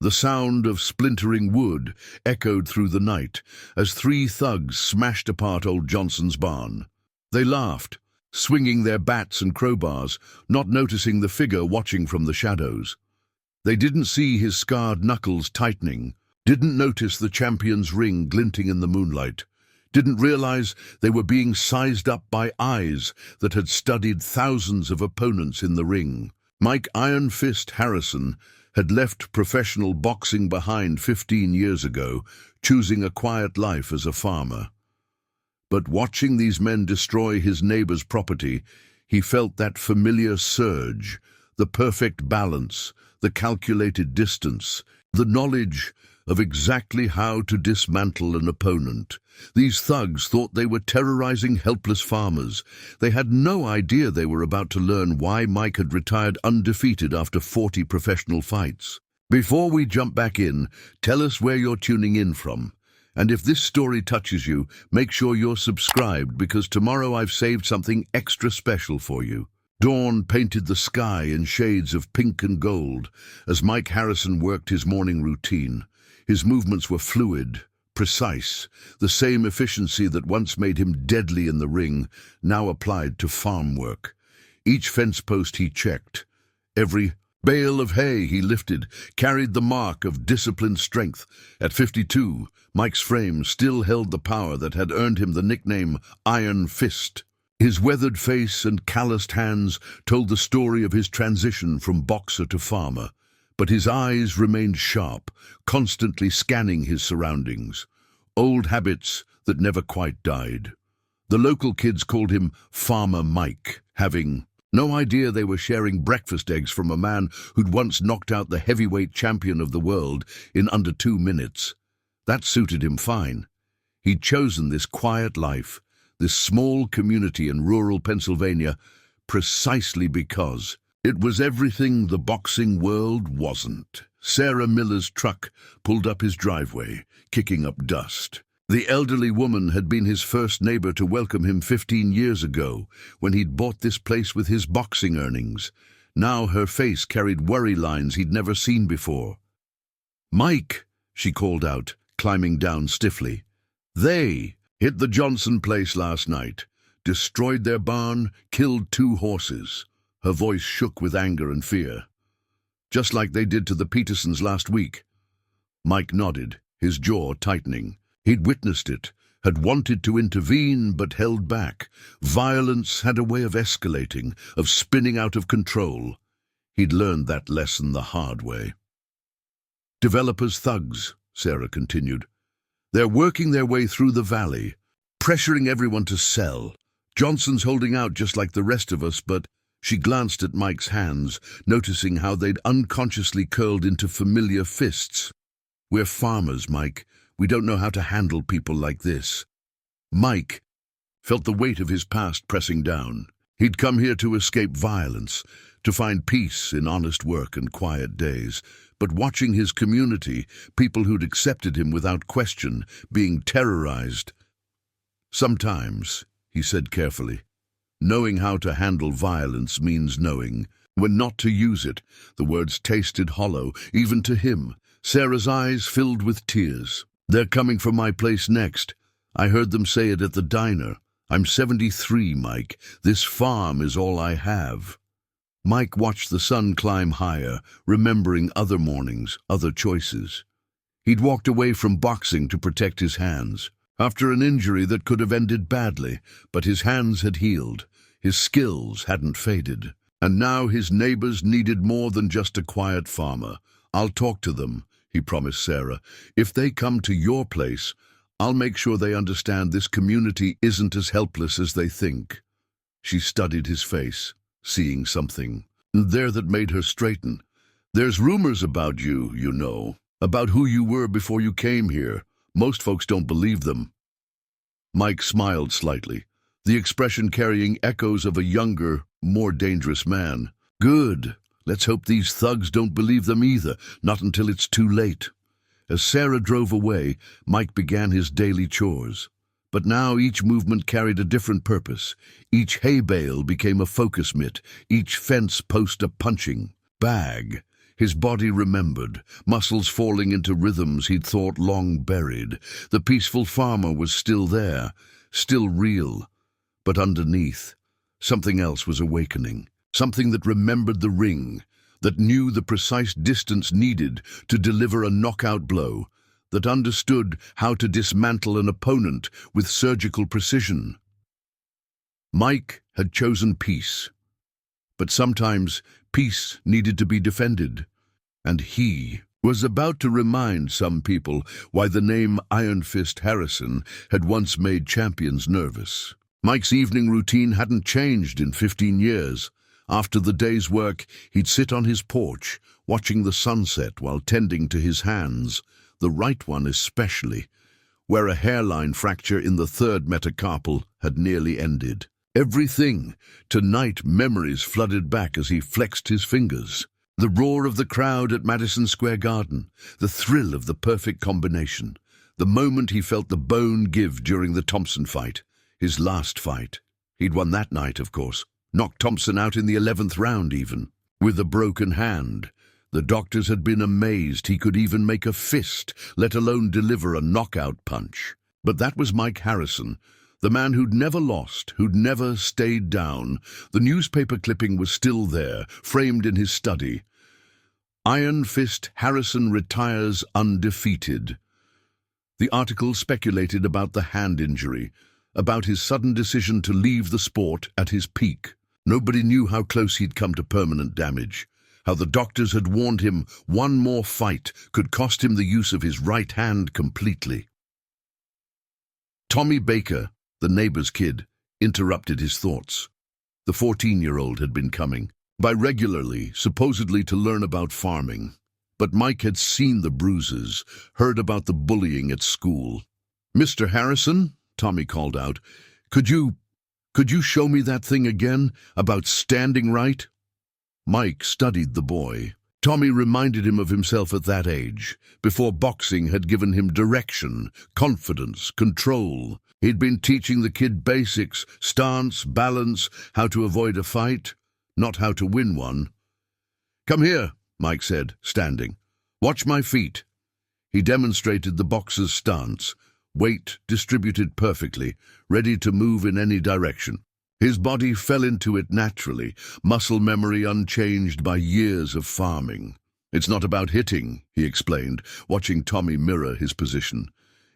The sound of splintering wood echoed through the night as three thugs smashed apart old Johnson's barn. They laughed, swinging their bats and crowbars, not noticing the figure watching from the shadows. They didn't see his scarred knuckles tightening, didn't notice the champion's ring glinting in the moonlight, didn't realize they were being sized up by eyes that had studied thousands of opponents in the ring. Mike Iron Fist Harrison had left professional boxing behind 15 years ago, choosing a quiet life as a farmer. But watching these men destroy his neighbor's property, he felt that familiar surge, the perfect balance, the calculated distance, the knowledge of exactly how to dismantle an opponent. These thugs thought they were terrorizing helpless farmers. They had no idea they were about to learn why Mike had retired undefeated after 40 professional fights. Before we jump back in, tell us where you're tuning in from. And if this story touches you, make sure you're subscribed, because tomorrow I've saved something extra special for you. Dawn painted the sky in shades of pink and gold as Mike Harrison worked his morning routine. His movements were fluid, precise, the same efficiency that once made him deadly in the ring, now applied to farm work. Each fence post he checked, every bale of hay he lifted, carried the mark of disciplined strength. At 52, Mike's frame still held the power that had earned him the nickname Iron Fist. His weathered face and calloused hands told the story of his transition from boxer to farmer, but his eyes remained sharp, constantly scanning his surroundings. Old habits that never quite died. The local kids called him Farmer Mike, having no idea they were sharing breakfast eggs from a man who'd once knocked out the heavyweight champion of the world in under 2 minutes. That suited him fine. He'd chosen this quiet life, this small community in rural Pennsylvania, precisely because it was everything the boxing world wasn't. Sarah Miller's truck pulled up his driveway, kicking up dust. The elderly woman had been his first neighbor to welcome him 15 years ago, when he'd bought this place with his boxing earnings. Now her face carried worry lines he'd never seen before. "Mike," she called out, climbing down stiffly. "They hit the Johnson place last night, destroyed their barn, killed 2 horses. Her voice shook with anger and fear. "Just like they did to the Petersons last week." Mike nodded, his jaw tightening. He'd witnessed it, had wanted to intervene but held back. Violence had a way of escalating, of spinning out of control. He'd learned that lesson the hard way. "Developers' thugs," Sarah continued. "They're working their way through the valley, pressuring everyone to sell. Johnson's holding out just like the rest of us, but—" She glanced at Mike's hands, noticing how they'd unconsciously curled into familiar fists. "We're farmers, Mike. We don't know how to handle people like this." Mike felt the weight of his past pressing down. He'd come here to escape violence, to find peace in honest work and quiet days. But watching his community, people who'd accepted him without question, being terrorized. "Sometimes," he said carefully, "knowing how to handle violence means knowing when not to use it." The words tasted hollow, even to him. Sarah's eyes filled with tears. "They're coming for my place next. I heard them say it at the diner. I'm 73, Mike. This farm is all I have." Mike watched the sun climb higher, remembering other mornings, other choices. He'd walked away from boxing to protect his hands, after an injury that could have ended badly, but his hands had healed. His skills hadn't faded. And now his neighbors needed more than just a quiet farmer. "I'll talk to them," he promised Sarah. "If they come to your place, I'll make sure they understand this community isn't as helpless as they think." She studied his face, seeing something there that made her straighten. "There's rumors about you, you know, about who you were before you came here. Most folks don't believe them." Mike smiled slightly, the expression carrying echoes of a younger, more dangerous man. "Good. Let's hope these thugs don't believe them either, not until it's too late." As Sarah drove away, Mike began his daily chores. But now each movement carried a different purpose. Each hay bale became a focus mitt, each fence post a punching bag. His body remembered, muscles falling into rhythms he'd thought long buried. The peaceful farmer was still there, still real. But underneath, something else was awakening. Something that remembered the ring, that knew the precise distance needed to deliver a knockout blow, that understood how to dismantle an opponent with surgical precision. Mike had chosen peace. But sometimes peace needed to be defended. And he was about to remind some people why the name Iron Fist Harrison had once made champions nervous. Mike's evening routine hadn't changed in 15 years. After the day's work, he'd sit on his porch, watching the sunset while tending to his hands, the right one especially, where a hairline fracture in the third metacarpal had nearly ended. Everything, tonight memories flooded back as he flexed his fingers. The roar of the crowd at Madison Square Garden, the thrill of the perfect combination, the moment he felt the bone give during the Thompson fight, his last fight. He'd won that night, of course, knocked Thompson out in the 11th round even, with a broken hand. The doctors had been amazed he could even make a fist, let alone deliver a knockout punch. But that was Mike Harrison, the man who'd never lost, who'd never stayed down. The newspaper clipping was still there, framed in his study. Iron Fist Harrison retires undefeated. The article speculated about the hand injury, about his sudden decision to leave the sport at his peak. Nobody knew how close he'd come to permanent damage, how the doctors had warned him one more fight could cost him the use of his right hand completely. Tommy Baker, the neighbor's kid, interrupted his thoughts. The 14-year-old had been coming by regularly, supposedly to learn about farming. But Mike had seen the bruises, heard about the bullying at school. "Mr. Harrison," Tommy called out, Could you show me that thing again, about standing right?" Mike studied the boy. Tommy reminded him of himself at that age, before boxing had given him direction, confidence, control. He'd been teaching the kid basics, stance, balance, how to avoid a fight, not how to win one. "Come here," Mike said, standing. "Watch my feet." He demonstrated the boxer's stance, weight distributed perfectly, ready to move in any direction. His body fell into it naturally, muscle memory unchanged by years of farming. "It's not about hitting," he explained, watching Tommy mirror his position.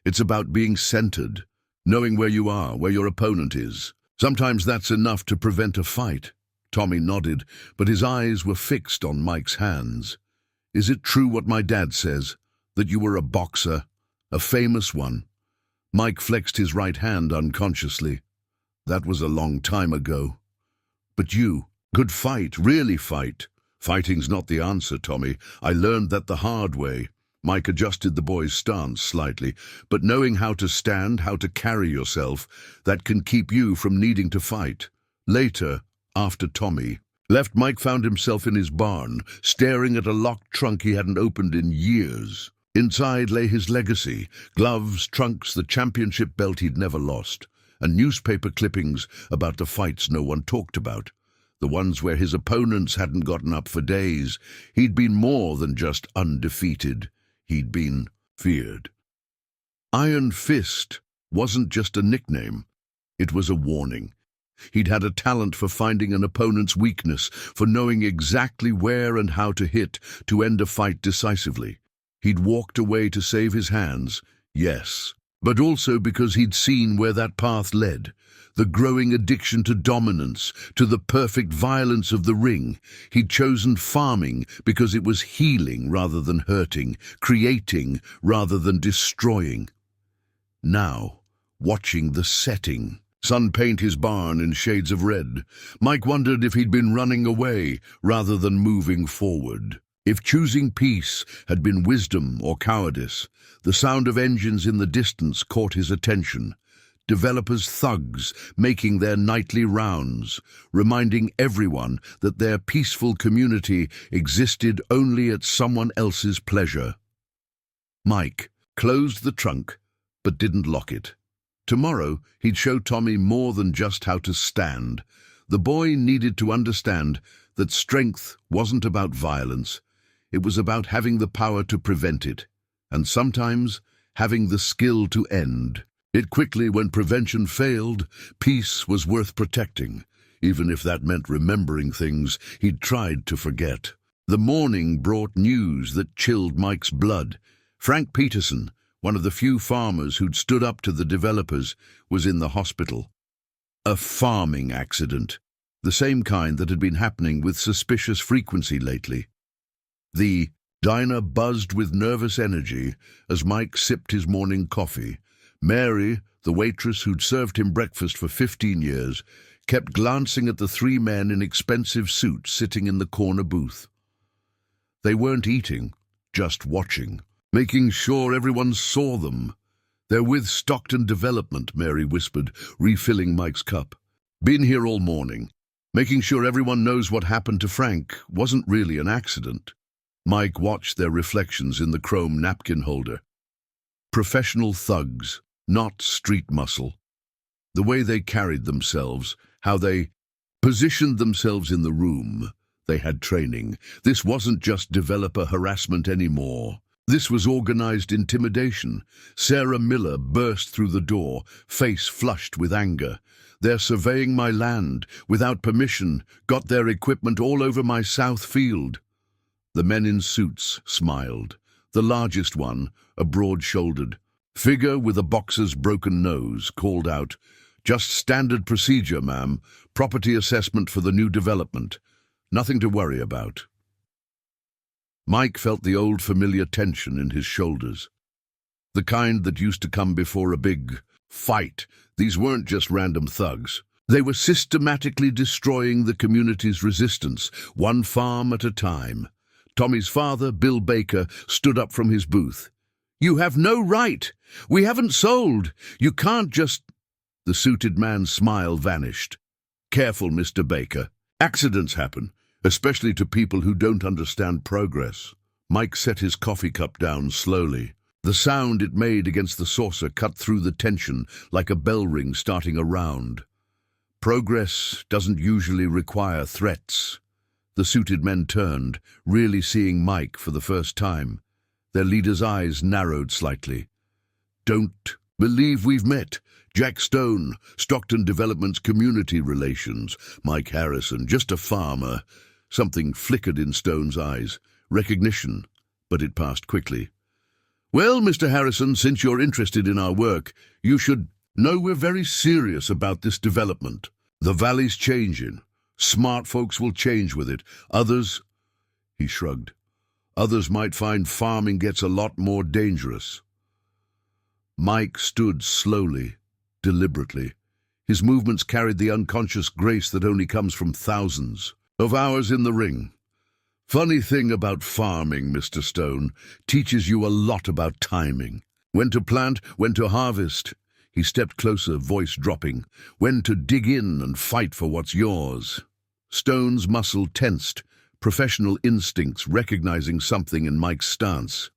"It's about being centered, knowing where you are, where your opponent is. Sometimes that's enough to prevent a fight." Tommy nodded, but his eyes were fixed on Mike's hands. "Is it true what my dad says, that you were a boxer, a famous one?" Mike flexed his right hand unconsciously. "That was a long time ago." "But you, could fight, really fight." "Fighting's not the answer, Tommy. I learned that the hard way." Mike adjusted the boy's stance slightly. "But knowing how to stand, how to carry yourself, that can keep you from needing to fight." Later, after Tommy left, Mike found himself in his barn, staring at a locked trunk he hadn't opened in years. Inside lay his legacy: gloves, trunks, the championship belt he'd never lost, and newspaper clippings about the fights no one talked about, the ones where his opponents hadn't gotten up for days. He'd been more than just undefeated. He'd been feared. Iron Fist wasn't just a nickname. It was a warning. He'd had a talent for finding an opponent's weakness, for knowing exactly where and how to hit, to end a fight decisively. He'd walked away to save his hands, yes, but also because he'd seen where that path led, the growing addiction to dominance, to the perfect violence of the ring. He'd chosen farming because it was healing rather than hurting, creating rather than destroying. Now, watching the setting sun paint his barn in shades of red, Mike wondered if he'd been running away rather than moving forward. If choosing peace had been wisdom or cowardice. The sound of engines in the distance caught his attention. Developers' thugs making their nightly rounds, reminding everyone that their peaceful community existed only at someone else's pleasure. Mike closed the trunk, but didn't lock it. Tomorrow, he'd show Tommy more than just how to stand. The boy needed to understand that strength wasn't about violence. it was about having the power to prevent it, and sometimes having the skill to end it quickly. When prevention failed, peace was worth protecting, even if that meant remembering things he'd tried to forget. The morning brought news that chilled Mike's blood. Frank Peterson, one of the few farmers who'd stood up to the developers, was in the hospital. A farming accident, the same kind that had been happening with suspicious frequency lately. The diner buzzed with nervous energy as Mike sipped his morning coffee. Mary, the waitress who'd served him breakfast for 15 years, kept glancing at the three men in expensive suits sitting in the corner booth. They weren't eating, just watching, making sure everyone saw them. "They're with Stockton Development," Mary whispered, refilling Mike's cup. "Been here all morning. Making sure everyone knows what happened to Frank wasn't really an accident." Mike watched their reflections in the chrome napkin holder. Professional thugs, not street muscle. The way they carried themselves, how they positioned themselves in the room. They had training. This wasn't just developer harassment anymore. This was organized intimidation. Sarah Miller burst through the door, face flushed with anger. "They're surveying my land, without permission, got their equipment all over my south field." The men in suits smiled. The largest one, a broad-shouldered figure with a boxer's broken nose, called out, "Just standard procedure, ma'am. Property assessment for the new development. Nothing to worry about." Mike felt the old familiar tension in his shoulders. The kind that used to come before a big fight. These weren't just random thugs. They were systematically destroying the community's resistance, one farm at a time. Tommy's father, Bill Baker, stood up from his booth. "You have no right. We haven't sold. You can't just—" The suited man's smile vanished. "Careful, Mr. Baker. Accidents happen, especially to people who don't understand progress." Mike set his coffee cup down slowly. The sound it made against the saucer cut through the tension like a bell ring starting a round. Progress doesn't usually require threats. The suited men turned, really seeing Mike for the first time. Their leader's eyes narrowed slightly. "Don't believe we've met. Jack Stone, Stockton Development's Community Relations. Mike Harrison, just a farmer." Something flickered in Stone's eyes. Recognition, but it passed quickly. "Well, Mr. Harrison, since you're interested in our work, you should know we're very serious about this development. The valley's changing. Smart folks will change with it. Others—" he shrugged. "Others might find farming gets a lot more dangerous." Mike stood slowly, deliberately. His movements carried the unconscious grace that only comes from thousands of hours in the ring. "Funny thing about farming, Mr. Stone, teaches you a lot about timing. When to plant, when to harvest." He stepped closer, voice dropping. "When to dig in and fight for what's yours." Stone's muscle tensed, professional instincts recognizing something in Mike's stance.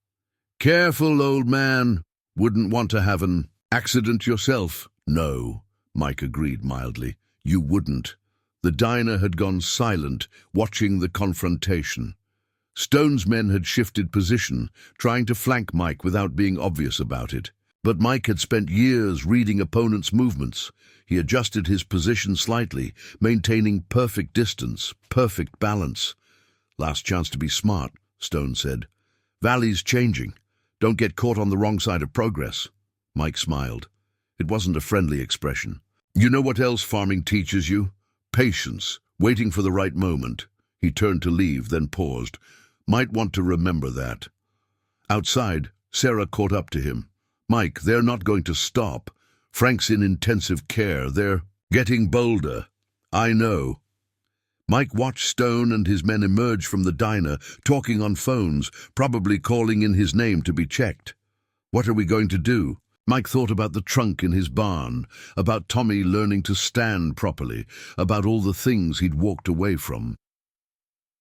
"Careful, old man. Wouldn't want to have an accident yourself." "No," Mike agreed mildly. "You wouldn't." The diner had gone silent, watching the confrontation. Stone's men had shifted position, trying to flank Mike without being obvious about it. But Mike had spent years reading opponents' movements. He adjusted his position slightly, maintaining perfect distance, perfect balance. "Last chance to be smart," Stone said. "Valley's changing. Don't get caught on the wrong side of progress." Mike smiled. It wasn't a friendly expression. "You know what else farming teaches you? Patience, waiting for the right moment." He turned to leave, then paused. "Might want to remember that." Outside, Sarah caught up to him. "Mike, they're not going to stop. Frank's in intensive care. They're getting bolder." "I know." Mike watched Stone and his men emerge from the diner, talking on phones, probably calling in his name to be checked. "What are we going to do?" Mike thought about the trunk in his barn, about Tommy learning to stand properly, about all the things he'd walked away from.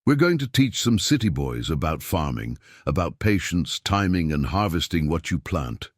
"We're going to teach some city boys about farming, about patience, timing, and harvesting what you plant."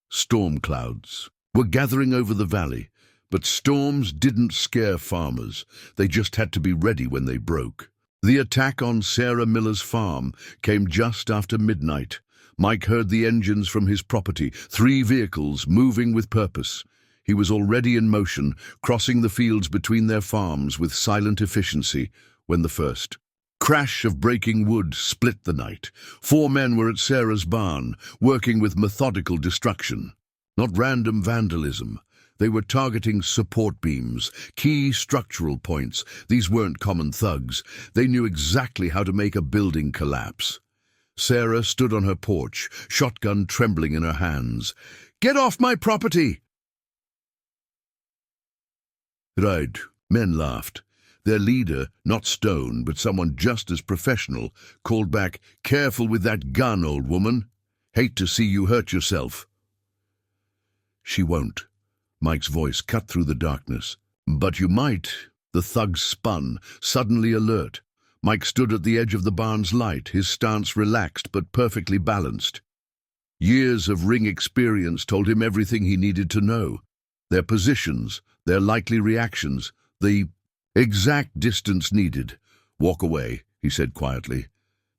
Storm clouds were gathering over the valley, but storms didn't scare farmers. They just had to be ready when they broke. The attack on Sarah Miller's farm came just after midnight. Mike heard the engines from his property, 3 vehicles moving with purpose. He was already in motion, crossing the fields between their farms with silent efficiency, when the first crash of breaking wood split the night. 4 men were at Sarah's barn, working with methodical destruction. Not random vandalism. They were targeting support beams, key structural points. These weren't common thugs. They knew exactly how to make a building collapse. Sarah stood on her porch, shotgun trembling in her hands. "Get off my property!" Right. Men laughed. Their leader, not Stone, but someone just as professional, called back, "Careful with that gun, old woman. Hate to see you hurt yourself." "She won't." Mike's voice cut through the darkness. "But you might." The thug spun, suddenly alert. Mike stood at the edge of the barn's light, his stance relaxed but perfectly balanced. Years of ring experience told him everything he needed to know. Their positions, their likely reactions, the exact distance needed. "Walk away," he said quietly.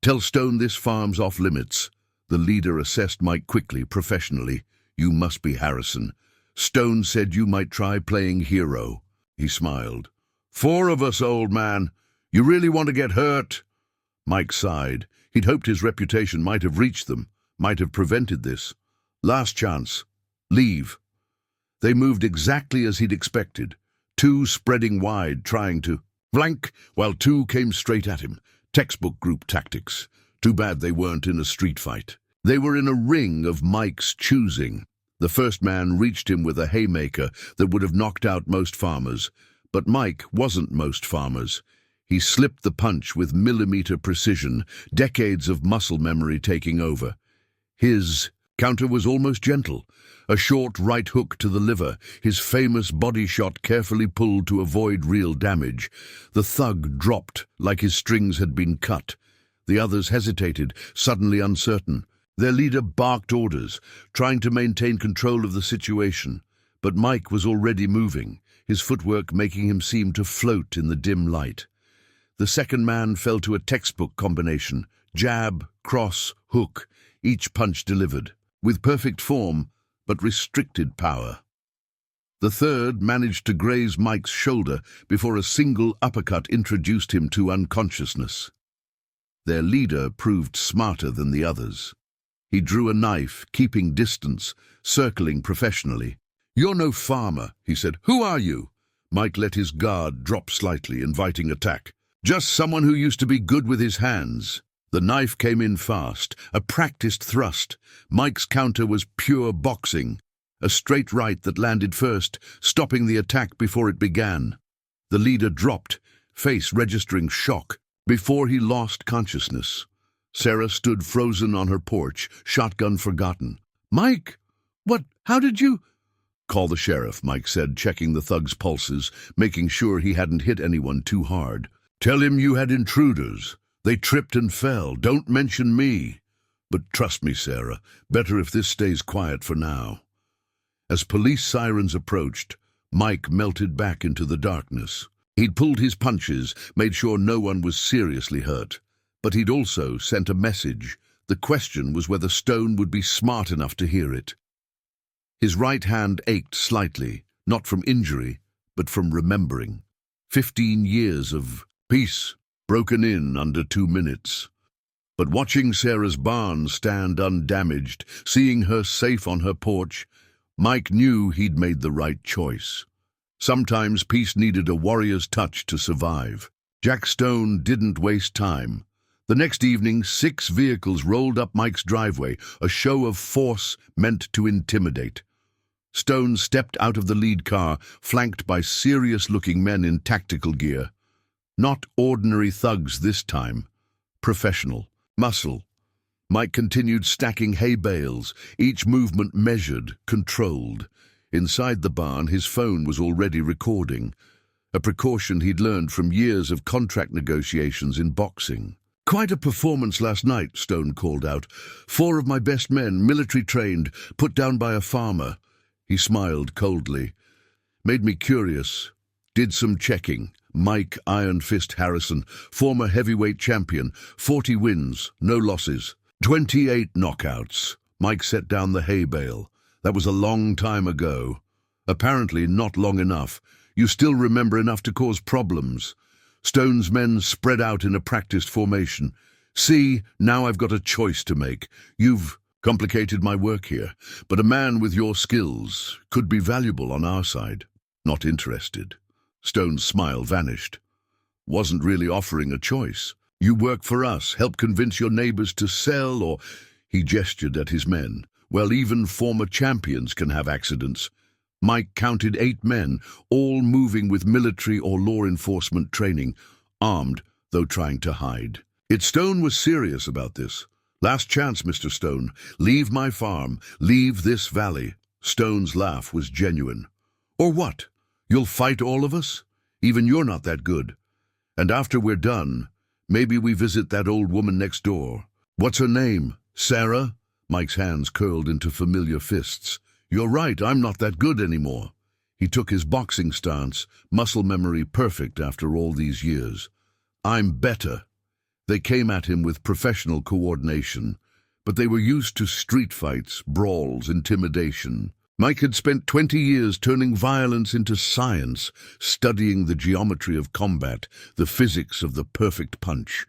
"Tell Stone this farm's off limits." The leader assessed Mike quickly, professionally. "You must be Harrison. Stone said you might try playing hero." He smiled. "4 of us, old man. You really want to get hurt?" Mike sighed. He'd hoped his reputation might have reached them, might have prevented this. "Last chance. Leave." They moved exactly as he'd expected. 2 spreading wide, trying to flank, while 2 came straight at him. Textbook group tactics. Too bad they weren't in a street fight. They were in a ring of Mike's choosing. The first man reached him with a haymaker that would have knocked out most farmers. But Mike wasn't most farmers. He slipped the punch with millimeter precision, decades of muscle memory taking over. His counter was almost gentle. A short right hook to the liver, his famous body shot carefully pulled to avoid real damage. The thug dropped like his strings had been cut. The others hesitated, suddenly uncertain. Their leader barked orders, trying to maintain control of the situation. But Mike was already moving, his footwork making him seem to float in the dim light. The second man fell to a textbook combination: jab, cross, hook, each punch delivered, with perfect form, but restricted power. The third managed to graze Mike's shoulder before a single uppercut introduced him to unconsciousness. Their leader proved smarter than the others. He drew a knife, keeping distance, circling professionally. "You're no farmer," he said. "Who are you?" Mike let his guard drop slightly, inviting attack. "Just someone who used to be good with his hands." The knife came in fast, a practiced thrust. Mike's counter was pure boxing, a straight right that landed first, stopping the attack before it began. The leader dropped, face registering shock, before he lost consciousness. Sarah stood frozen on her porch, shotgun forgotten. "Mike! What? How did you—" "Call the sheriff," Mike said, checking the thug's pulses, making sure he hadn't hit anyone too hard. "Tell him you had intruders. They tripped and fell. Don't mention me. But trust me, Sarah, better if this stays quiet for now." As police sirens approached, Mike melted back into the darkness. He'd pulled his punches, made sure no one was seriously hurt. But he'd also sent a message. The question was whether Stone would be smart enough to hear it. His right hand ached slightly, not from injury, but from remembering. 15 years of peace, broken in under 2 minutes. But watching Sarah's barn stand undamaged, seeing her safe on her porch, Mike knew he'd made the right choice. Sometimes peace needed a warrior's touch to survive. Jack Stone didn't waste time. The next evening, 6 vehicles rolled up Mike's driveway, a show of force meant to intimidate. Stone stepped out of the lead car, flanked by serious-looking men in tactical gear. Not ordinary thugs this time. Professional. Muscle. Mike continued stacking hay bales, each movement measured, controlled. Inside the barn, his phone was already recording, a precaution he'd learned from years of contract negotiations in boxing. "Quite a performance last night," Stone called out. "4 of my best men, military-trained, put down by a farmer." He smiled coldly. "Made me curious. Did some checking. Mike Iron Fist Harrison, former heavyweight champion, 40 wins, no losses, 28 knockouts. Mike set down the hay bale. That was a long time ago. Apparently not long enough. You still remember enough to cause problems. Stone's men spread out in a practiced formation. See, now I've got a choice to make. You've complicated my work here, but a man with your skills could be valuable on our side. Not interested. Stone's smile vanished. Wasn't really offering a choice. You work for us, help convince your neighbors to sell, or... He gestured at his men. Well, even former champions can have accidents. Mike counted 8 men, all moving with military or law enforcement training, armed, though trying to hide. Stone was serious about this. Last chance, Mr. Stone. Leave my farm. Leave this valley. Stone's laugh was genuine. Or what? You'll fight all of us? Even you're not that good. And after we're done, maybe we visit that old woman next door. What's her name? Sarah? Mike's hands curled into familiar fists. You're right, I'm not that good anymore. He took his boxing stance, muscle memory perfect after all these years. I'm better. They came at him with professional coordination, but they were used to street fights, brawls, intimidation. Mike had spent 20 years turning violence into science, studying the geometry of combat, the physics of the perfect punch.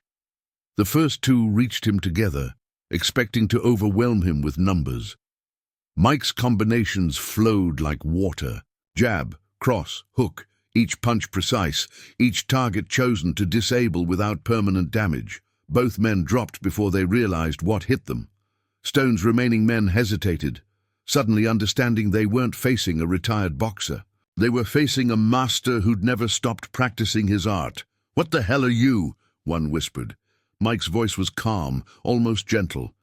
The first 2 reached him together, expecting to overwhelm him with numbers. Mike's combinations flowed like water. Jab, cross, hook, each punch precise, each target chosen to disable without permanent damage. Both men dropped before they realized what hit them. Stone's remaining men hesitated, suddenly understanding they weren't facing a retired boxer. They were facing a master who'd never stopped practicing his art. "What the hell are you?" one whispered. Mike's voice was calm, almost gentle.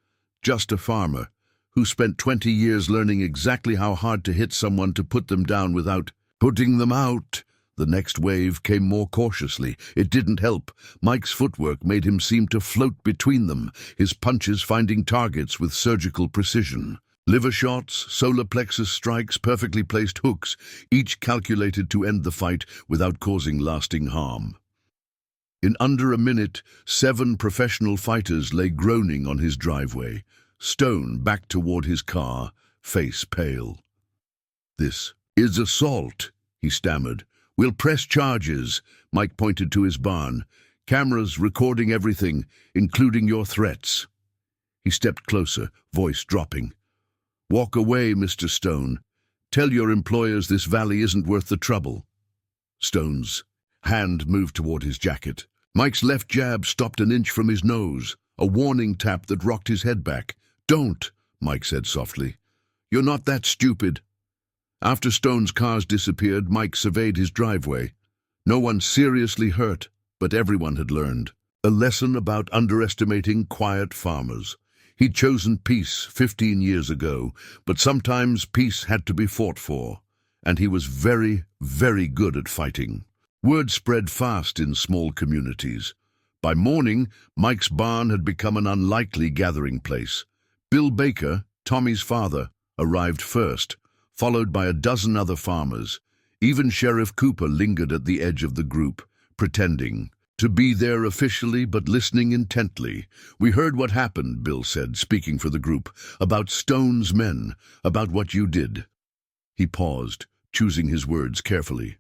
Just a farmer who spent 20 years learning exactly how hard to hit someone to put them down without putting them out. The next wave came more cautiously. It didn't help. Mike's footwork made him seem to float between them, his punches finding targets with surgical precision. Liver shots, solar plexus strikes, perfectly placed hooks, each calculated to end the fight without causing lasting harm. In under a minute, 7 professional fighters lay groaning on his driveway. Stone backed toward his car, face pale. "This is assault," he stammered. "We'll press charges." Mike pointed to his barn. "Cameras recording everything, including your threats." He stepped closer, voice dropping. "Walk away, Mr. Stone. Tell your employers this valley isn't worth the trouble." Stone's hand moved toward his jacket. Mike's left jab stopped an inch from his nose, a warning tap that rocked his head back. "Don't," Mike said softly. "You're not that stupid." After Stone's cars disappeared, Mike surveyed his driveway. No one seriously hurt, but everyone had learned. A lesson about underestimating quiet farmers. He'd chosen peace 15 years ago, but sometimes peace had to be fought for, and he was very, very good at fighting. Word spread fast in small communities. By morning, Mike's barn had become an unlikely gathering place. Bill Baker, Tommy's father, arrived first, followed by a dozen other farmers. Even Sheriff Cooper lingered at the edge of the group, pretending to be there officially but listening intently. "We heard what happened," Bill said, speaking for the group, "about Stone's men, about what you did." He paused, choosing his words carefully.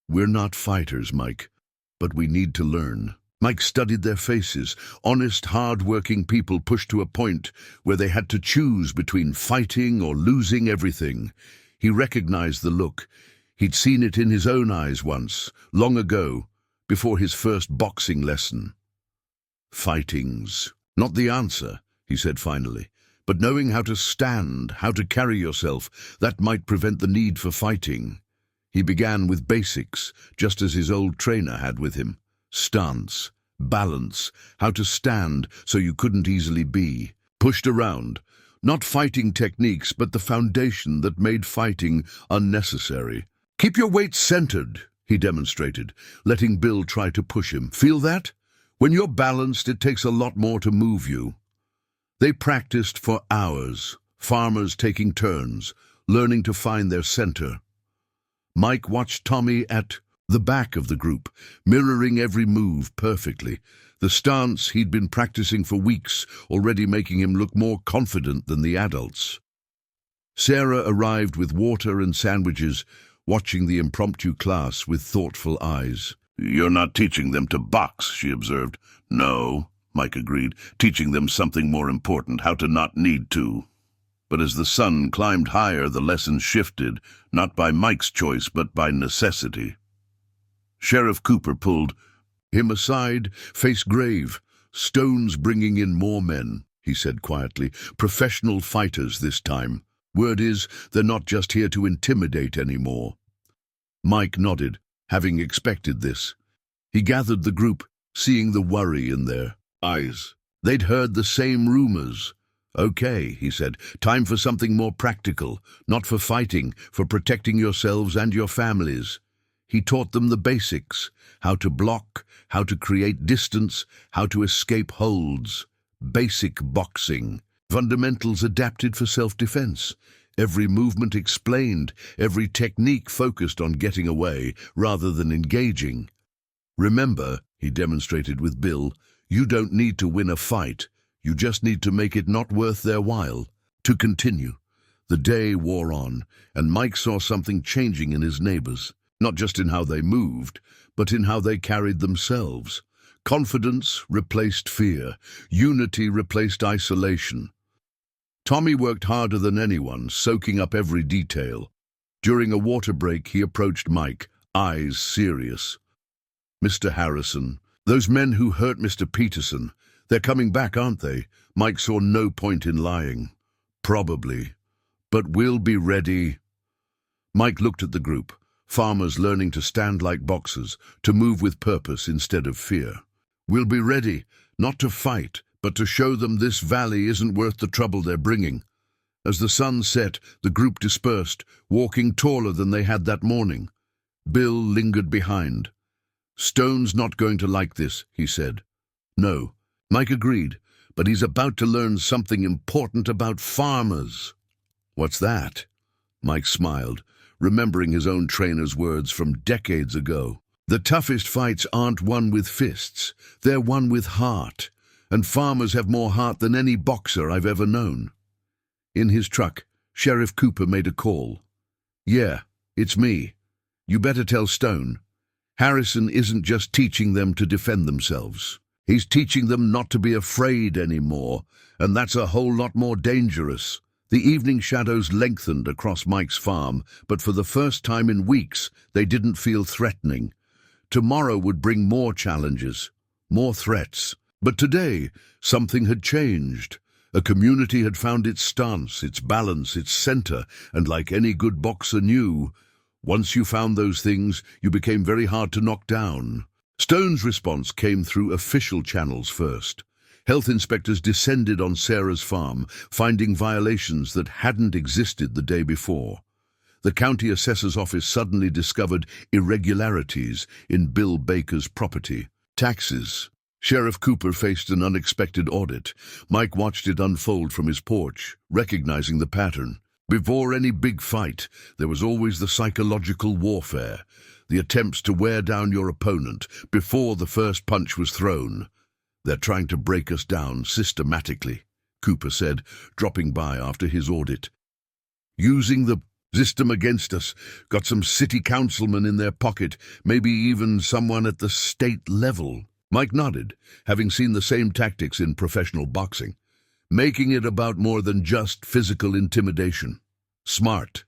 "We're not fighters, Mike, but we need to learn." Mike studied their faces, honest, hard-working people pushed to a point where they had to choose between fighting or losing everything. He recognized the look. He'd seen it in his own eyes once, long ago, before his first boxing lesson. "Fighting's not the answer," he said finally, "but knowing how to stand, how to carry yourself, that might prevent the need for fighting." He began with basics, just as his old trainer had with him. Stance, balance, how to stand so you couldn't easily be pushed around. Not fighting techniques, but the foundation that made fighting unnecessary. "Keep your weight centered," he demonstrated, letting Bill try to push him. "Feel that? When you're balanced, it takes a lot more to move you." They practiced for hours, farmers taking turns, learning to find their center. Mike watched Tommy at the back of the group, mirroring every move perfectly. The stance he'd been practicing for weeks, already making him look more confident than the adults. Sarah arrived with water and sandwiches, watching the impromptu class with thoughtful eyes. "You're not teaching them to box," she observed. "No," Mike agreed, "teaching them something more important, how to not need to." But as the sun climbed higher, the lessons shifted, not by Mike's choice, but by necessity. Sheriff Cooper pulled him aside, face grave. "Stone's bringing in more men," he said quietly. "Professional fighters this time. Word is, they're not just here to intimidate anymore." Mike nodded, having expected this. He gathered the group, seeing the worry in their eyes. They'd heard the same rumors. "Okay," he said, "time for something more practical, not for fighting, for protecting yourselves and your families." He taught them the basics, how to block, how to create distance, how to escape holds. Basic boxing. Fundamentals adapted for self-defense. Every movement explained, every technique focused on getting away rather than engaging. "Remember," he demonstrated with Bill, "you don't need to win a fight. You just need to make it not worth their while to continue." The day wore on, and Mike saw something changing in his neighbors, not just in how they moved, but in how they carried themselves. Confidence replaced fear. Unity replaced isolation. Tommy worked harder than anyone, soaking up every detail. During a water break, he approached Mike, eyes serious. "Mr. Harrison, those men who hurt Mr. Peterson, they're coming back, aren't they?" Mike saw no point in lying. "Probably. But we'll be ready." Mike looked at the group, farmers learning to stand like boxers, to move with purpose instead of fear. "We'll be ready, not to fight, but to show them this valley isn't worth the trouble they're bringing." As the sun set, the group dispersed, walking taller than they had that morning. Bill lingered behind. "Stone's not going to like this," he said. "No," Mike agreed, "but he's about to learn something important about farmers." "What's that?" Mike smiled, remembering his own trainer's words from decades ago. "The toughest fights aren't won with fists, they're won with heart. And farmers have more heart than any boxer I've ever known." In his truck, Sheriff Cooper made a call. "Yeah, it's me. You better tell Stone. Harrison isn't just teaching them to defend themselves. He's teaching them not to be afraid anymore, and that's a whole lot more dangerous." The evening shadows lengthened across Mike's farm, but for the first time in weeks, they didn't feel threatening. Tomorrow would bring more challenges, more threats. But today, something had changed. A community had found its stance, its balance, its center, and like any good boxer knew, once you found those things, you became very hard to knock down. Stone's response came through official channels first. Health inspectors descended on Sarah's farm, finding violations that hadn't existed the day before. The county assessor's office suddenly discovered irregularities in Bill Baker's property. Taxes. Sheriff Cooper faced an unexpected audit. Mike watched it unfold from his porch, recognizing the pattern. Before any big fight, there was always the psychological warfare, the attempts to wear down your opponent before the first punch was thrown. "They're trying to break us down systematically," Cooper said, dropping by after his audit. "Using the system against us, got some city councilmen in their pocket, maybe even someone at the state level." Mike nodded, having seen the same tactics in professional boxing, making it about more than just physical intimidation. "Smart.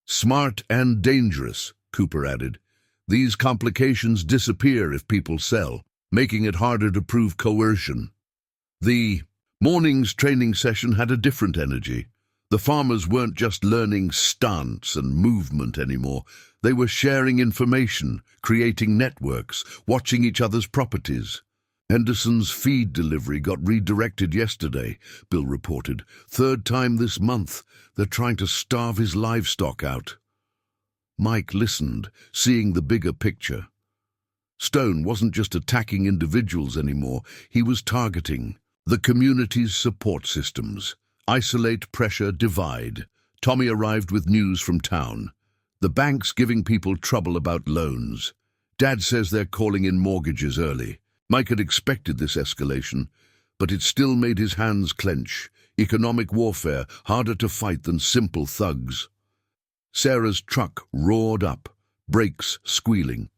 Smart and dangerous," Cooper added. "These complications disappear if people sell, making it harder to prove coercion." The morning's training session had a different energy. The farmers weren't just learning stance and movement anymore. They were sharing information, creating networks, watching each other's properties. "Henderson's feed delivery got redirected yesterday," Bill reported. "Third time this month. They're trying to starve his livestock out." Mike listened, seeing the bigger picture. Stone wasn't just attacking individuals anymore. He was targeting the community's support systems. Isolate, pressure, divide. Tommy arrived with news from town. The bank's giving people trouble about loans. Dad says they're calling in mortgages early. Mike had expected this escalation, but it still made his hands clench. Economic warfare, harder to fight than simple thugs. Sarah's truck roared up, brakes squealing.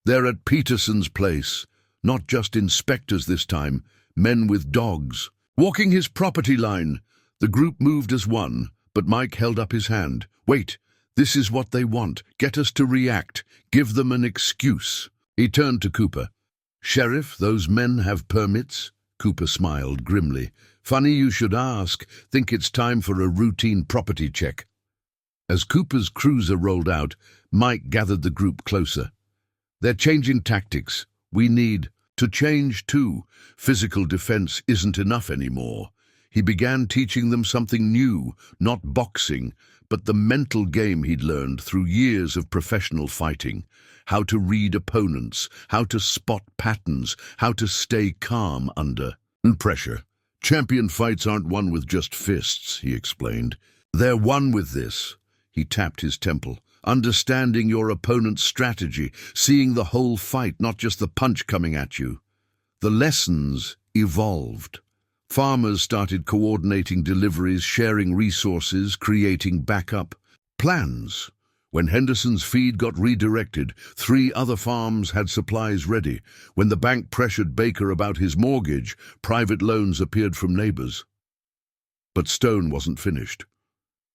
They're at Peterson's place. Not just inspectors this time, men with dogs. Walking his property line. The group moved as one, but Mike held up his hand. Wait, this is what they want. Get us to react. Give them an excuse. He turned to Cooper. Sheriff, those men have permits? Cooper smiled grimly. Funny you should ask. Think it's time for a routine property check. As Cooper's cruiser rolled out, Mike gathered the group closer. They're changing tactics. We need to change too. Physical defense isn't enough anymore. He began teaching them something new, not boxing, but the mental game he'd learned through years of professional fighting. How to read opponents, how to spot patterns, how to stay calm under pressure. Champion fights aren't won with just fists, he explained. They're won with this. He tapped his temple. Understanding your opponent's strategy, seeing the whole fight, not just the punch coming at you. The lessons evolved. Farmers started coordinating deliveries, sharing resources, creating backup plans. When Henderson's feed got redirected, 3 other farms had supplies ready. When the bank pressured Baker about his mortgage, private loans appeared from neighbors. But Stone wasn't finished.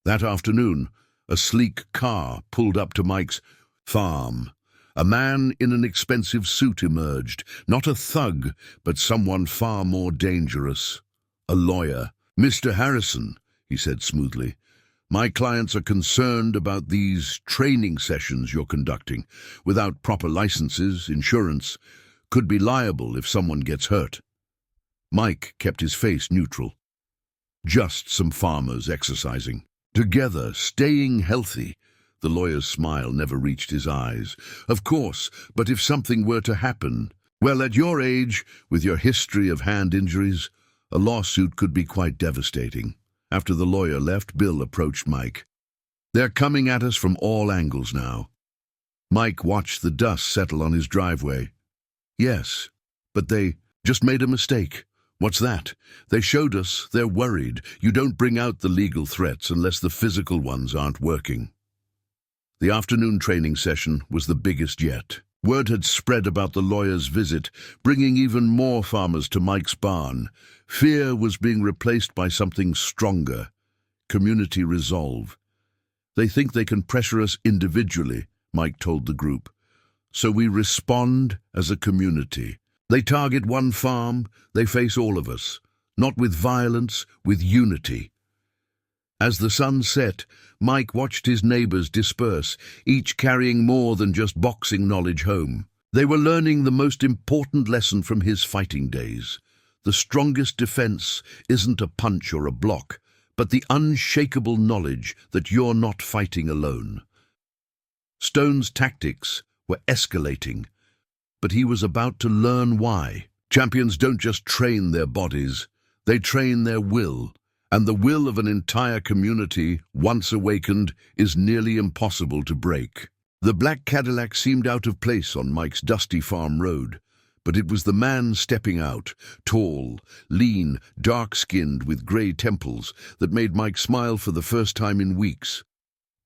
That afternoon, a sleek car pulled up to Mike's farm. A man in an expensive suit emerged. Not a thug, but someone far more dangerous. A lawyer. Mr. Harrison, he said smoothly, my clients are concerned about these training sessions you're conducting. Without proper licenses, insurance, could be liable if someone gets hurt. Mike kept his face neutral. Just some farmers exercising. Together, staying healthy. The lawyer's smile never reached his eyes. Of course, but if something were to happen, well, at your age, with your history of hand injuries, a lawsuit could be quite devastating. After the lawyer left, Bill approached Mike. They're coming at us from all angles now. Mike watched the dust settle on his driveway. Yes, but they just made a mistake. What's that? They showed us they're worried. You don't bring out the legal threats unless the physical ones aren't working. The afternoon training session was the biggest yet. Word had spread about the lawyer's visit, bringing even more farmers to Mike's barn. Fear was being replaced by something stronger. Community resolve. They think they can pressure us individually, Mike told the group. So we respond as a community. They target one farm, they face all of us. Not with violence, with unity. As the sun set, Mike watched his neighbors disperse, each carrying more than just boxing knowledge home. They were learning the most important lesson from his fighting days. The strongest defense isn't a punch or a block, but the unshakable knowledge that you're not fighting alone. Stone's tactics were escalating, but he was about to learn why. Champions don't just train their bodies, they train their will. And the will of an entire community, once awakened, is nearly impossible to break. The black Cadillac seemed out of place on Mike's dusty farm road, but it was the man stepping out, tall, lean, dark-skinned with grey temples, that made Mike smile for the first time in weeks.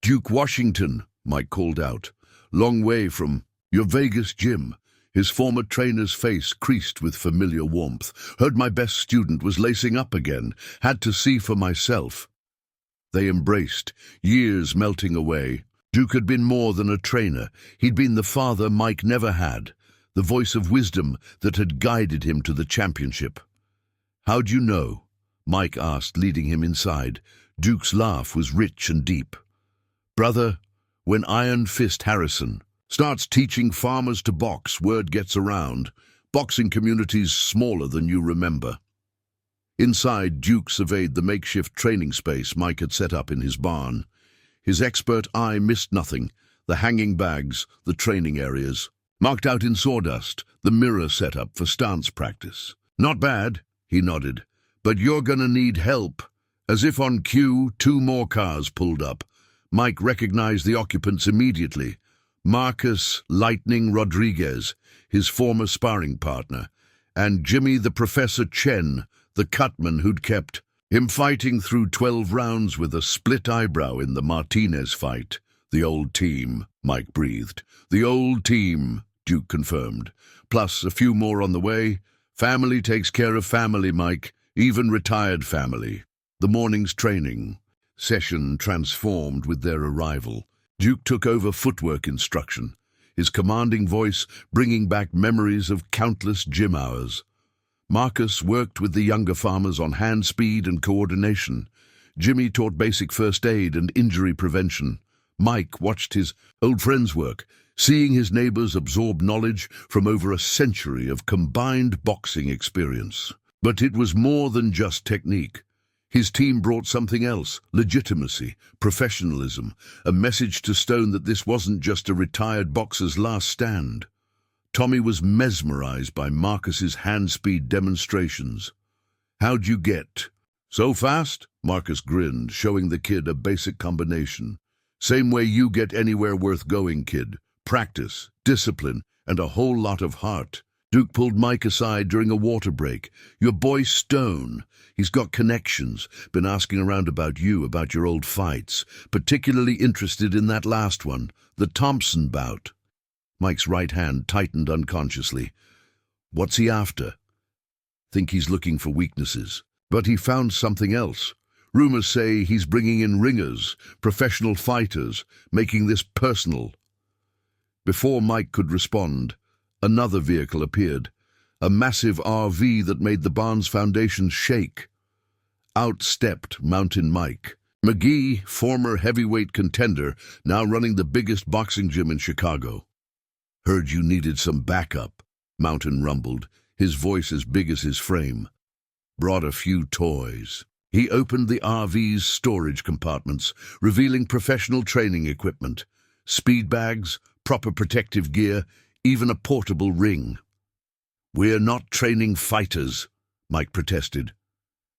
Duke Washington, Mike called out, long way from your Vegas gym. His former trainer's face creased with familiar warmth. Heard my best student was lacing up again. Had to see for myself. They embraced, years melting away. Duke had been more than a trainer. He'd been the father Mike never had, the voice of wisdom that had guided him to the championship. How'd you know? Mike asked, leading him inside. Duke's laugh was rich and deep. Brother, when Iron Fist Harrison starts teaching farmers to box, word gets around. Boxing community's smaller than you remember. Inside, Duke surveyed the makeshift training space Mike had set up in his barn. His expert eye missed nothing. The hanging bags, the training areas. Marked out in sawdust, the mirror set up for stance practice. Not bad, he nodded. But you're gonna need help. As if on cue, 2 more cars pulled up. Mike recognized the occupants immediately. Marcus "Lightning" Rodriguez, his former sparring partner, and Jimmy the Professor Chen, the cutman who'd kept him fighting through 12 rounds with a split eyebrow in the Martinez fight. The old team, Mike breathed. The old team, Duke confirmed. Plus a few more on the way. Family takes care of family, Mike, even retired family. The morning's training session transformed with their arrival. Duke took over footwork instruction, his commanding voice bringing back memories of countless gym hours. Marcus worked with the younger farmers on hand speed and coordination. Jimmy taught basic first aid and injury prevention. Mike watched his old friends work, seeing his neighbors absorb knowledge from over a century of combined boxing experience. But it was more than just technique. His team brought something else: legitimacy, professionalism, a message to Stone that this wasn't just a retired boxer's last stand. Tommy was mesmerized by Marcus's hand-speed demonstrations. "How'd you get so fast?" Marcus grinned, showing the kid a basic combination. "Same way you get anywhere worth going, kid. Practice, discipline, and a whole lot of heart." Duke pulled Mike aside during a water break. "Your boy Stone, he's got connections. Been asking around about you, about your old fights. Particularly interested in that last one, the Thompson bout." Mike's right hand tightened unconsciously. "What's he after?" "Think he's looking for weaknesses. But he found something else. Rumors say he's bringing in ringers, professional fighters, making this personal." Before Mike could respond, another vehicle appeared, a massive RV that made the barn's foundations shake. Out stepped Mountain Mike. McGee, former heavyweight contender, now running the biggest boxing gym in Chicago. "Heard you needed some backup," Mountain rumbled, his voice as big as his frame. "Brought a few toys." He opened the RV's storage compartments, revealing professional training equipment, speed bags, proper protective gear, even a portable ring. "We're not training fighters," Mike protested.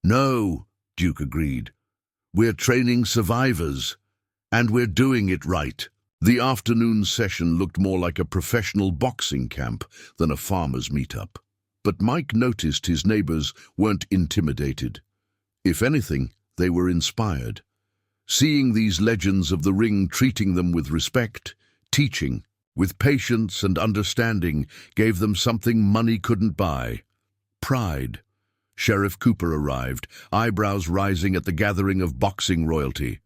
"No," Duke agreed. "We're training survivors, and we're doing it right." The afternoon session looked more like a professional boxing camp than a farmer's meetup. But Mike noticed his neighbors weren't intimidated. If anything, they were inspired. Seeing these legends of the ring treating them with respect, teaching, with patience and understanding, gave them something money couldn't buy: pride. Sheriff Cooper arrived, eyebrows rising at the gathering of boxing royalty.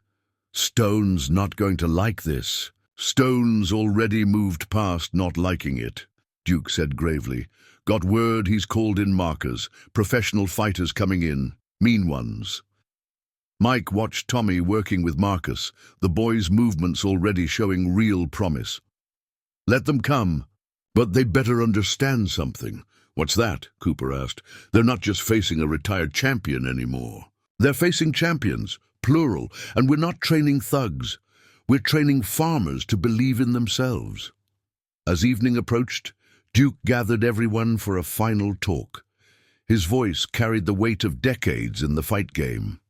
"Stone's not going to like this." "Stone's already moved past not liking it," Duke said gravely. "Got word he's called in markers, professional fighters coming in, mean ones." Mike watched Tommy working with Marcus, the boy's movements already showing real promise. "Let them come, but they better understand something." "What's that?" Cooper asked. "They're not just facing a retired champion anymore. They're facing champions, plural, and we're not training thugs. We're training farmers to believe in themselves." As evening approached, Duke gathered everyone for a final talk. His voice carried the weight of decades in the fight game.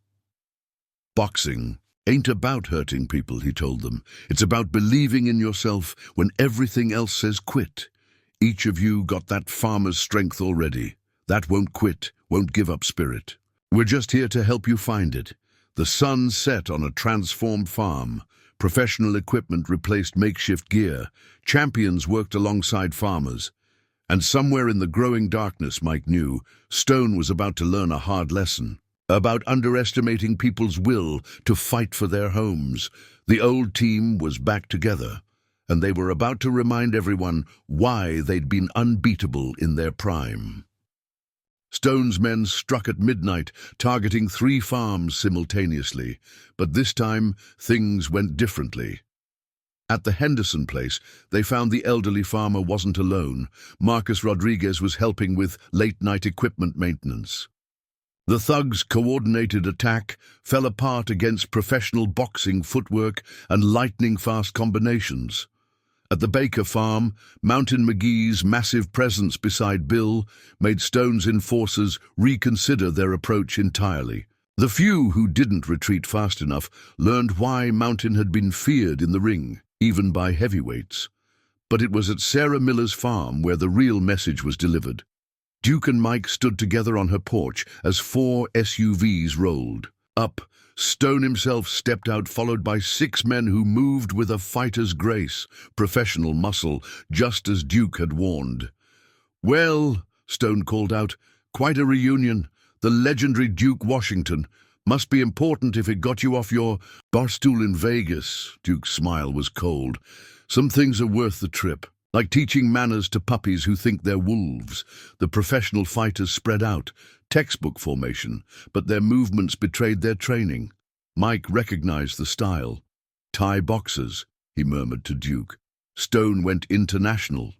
"Boxing ain't about hurting people," he told them. "It's about believing in yourself when everything else says quit. Each of you got that farmer's strength already, that won't quit, won't give up spirit. We're just here to help you find it." The sun set on a transformed farm. Professional equipment replaced makeshift gear. Champions worked alongside farmers. And somewhere in the growing darkness, Mike knew, Stone was about to learn a hard lesson about underestimating people's will to fight for their homes. The old team was back together, and they were about to remind everyone why they'd been unbeatable in their prime. Stone's men struck at midnight, targeting 3 farms simultaneously, but this time things went differently. At the Henderson place, they found the elderly farmer wasn't alone. Marcus Rodriguez was helping with late-night equipment maintenance. The thugs' coordinated attack fell apart against professional boxing footwork and lightning-fast combinations. At the Baker farm, Mountain McGee's massive presence beside Bill made Stone's enforcers reconsider their approach entirely. The few who didn't retreat fast enough learned why Mountain had been feared in the ring, even by heavyweights. But it was at Sarah Miller's farm where the real message was delivered. Duke and Mike stood together on her porch as 4 SUVs rolled up. Stone himself stepped out, followed by 6 men who moved with a fighter's grace, professional muscle, just as Duke had warned. "Well," Stone called out, "quite a reunion. The legendary Duke Washington. Must be important if it got you off your barstool in Vegas." Duke's smile was cold. "Some things are worth the trip. Like teaching manners to puppies who think they're wolves." The professional fighters spread out, textbook formation, but their movements betrayed their training. Mike recognized the style. "Thai boxers," he murmured to Duke. Stone went international.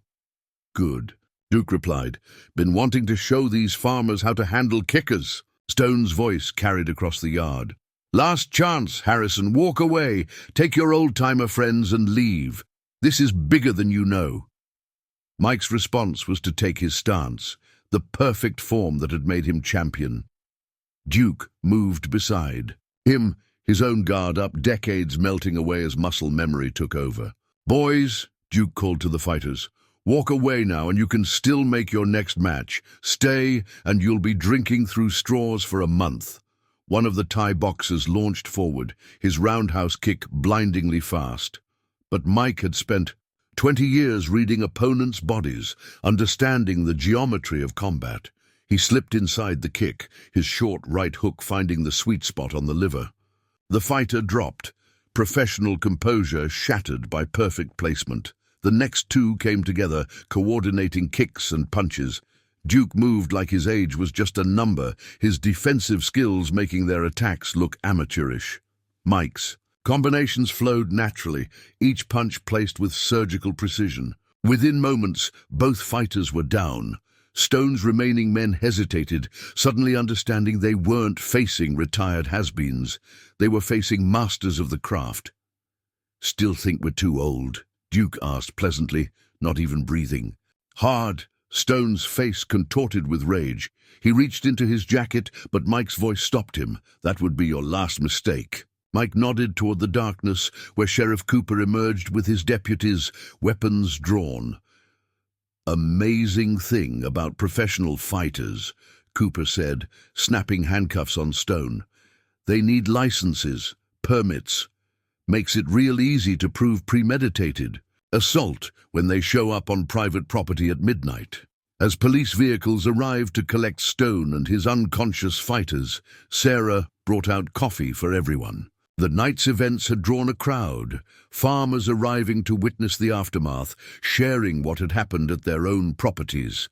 "Good," Duke replied. "Been wanting to show these farmers how to handle kickers." Stone's voice carried across the yard. "Last chance, Harrison. Walk away. Take your old-timer friends and leave. This is bigger than you know." Mike's response was to take his stance, the perfect form that had made him champion. Duke moved beside him, his own guard up, decades melting away as muscle memory took over. "Boys," Duke called to the fighters, "walk away now and you can still make your next match. Stay and you'll be drinking through straws for a month." One of the Thai boxers launched forward, his roundhouse kick blindingly fast. But Mike had spent 20 years reading opponents' bodies, understanding the geometry of combat. He slipped inside the kick, his short right hook finding the sweet spot on the liver. The fighter dropped, professional composure shattered by perfect placement. The next 2 came together, coordinating kicks and punches. Duke moved like his age was just a number, his defensive skills making their attacks look amateurish. Mike's combinations flowed naturally, each punch placed with surgical precision. Within moments, both fighters were down. Stone's remaining men hesitated, suddenly understanding they weren't facing retired has-beens. They were facing masters of the craft. "Still think we're too old?" Duke asked pleasantly, not even breathing. "Hard." Stone's face contorted with rage. He reached into his jacket, but Mike's voice stopped him. "That would be your last mistake." Mike nodded toward the darkness, where Sheriff Cooper emerged with his deputies, weapons drawn. "Amazing thing about professional fighters," Cooper said, snapping handcuffs on Stone. "They need licenses, permits. Makes it real easy to prove premeditated assault when they show up on private property at midnight." As police vehicles arrived to collect Stone and his unconscious fighters, Sarah brought out coffee for everyone. The night's events had drawn a crowd, farmers arriving to witness the aftermath, sharing what had happened at their own properties.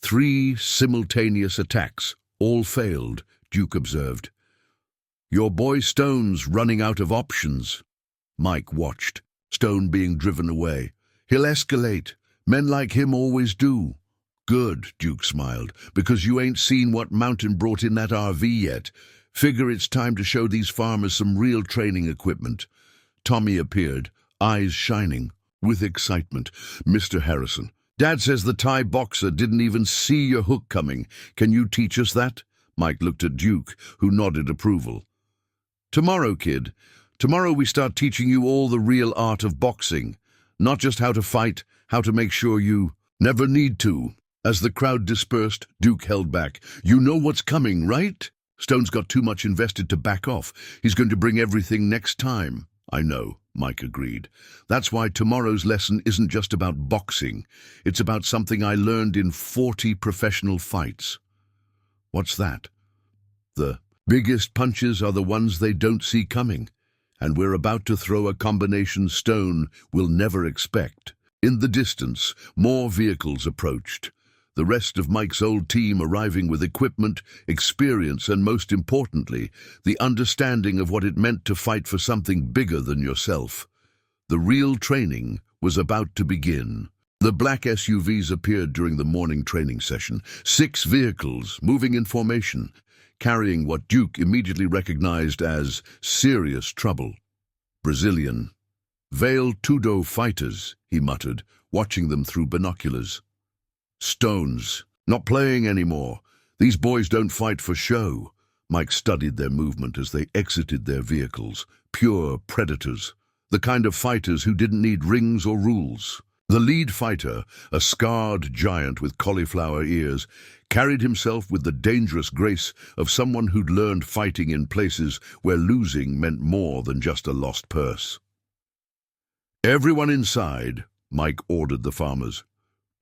3 simultaneous attacks, all failed, Duke observed. "Your boy Stone's running out of options." Mike watched, Stone being driven away. "He'll escalate. Men like him always do." "Good," Duke smiled, "because you ain't seen what Mountain brought in that RV yet. Figure it's time to show these farmers some real training equipment." Tommy appeared, eyes shining with excitement. "Mr. Harrison, Dad says the Thai boxer didn't even see your hook coming. Can you teach us that?" Mike looked at Duke, who nodded approval. "Tomorrow, kid. Tomorrow we start teaching you all the real art of boxing. Not just how to fight, how to make sure you never need to." As the crowd dispersed, Duke held back. "You know what's coming, right? Stone's got too much invested to back off. He's going to bring everything next time." "I know," Mike agreed. "That's why tomorrow's lesson isn't just about boxing. It's about something I learned in 40 professional fights." "What's that?" "The biggest punches are the ones they don't see coming, and we're about to throw a combination Stone will never expect." In the distance, more vehicles approached. The rest of Mike's old team arriving with equipment, experience, and most importantly, the understanding of what it meant to fight for something bigger than yourself. The real training was about to begin. The black SUVs appeared during the morning training session, 6 vehicles moving in formation, carrying what Duke immediately recognized as serious trouble. "Brazilian. Veil Tudo fighters," he muttered, watching them through binoculars. "Stones. Not playing anymore. These boys don't fight for show." Mike studied their movement as they exited their vehicles. Pure predators. The kind of fighters who didn't need rings or rules. The lead fighter, a scarred giant with cauliflower ears, carried himself with the dangerous grace of someone who'd learned fighting in places where losing meant more than just a lost purse. "Everyone inside," Mike ordered the farmers.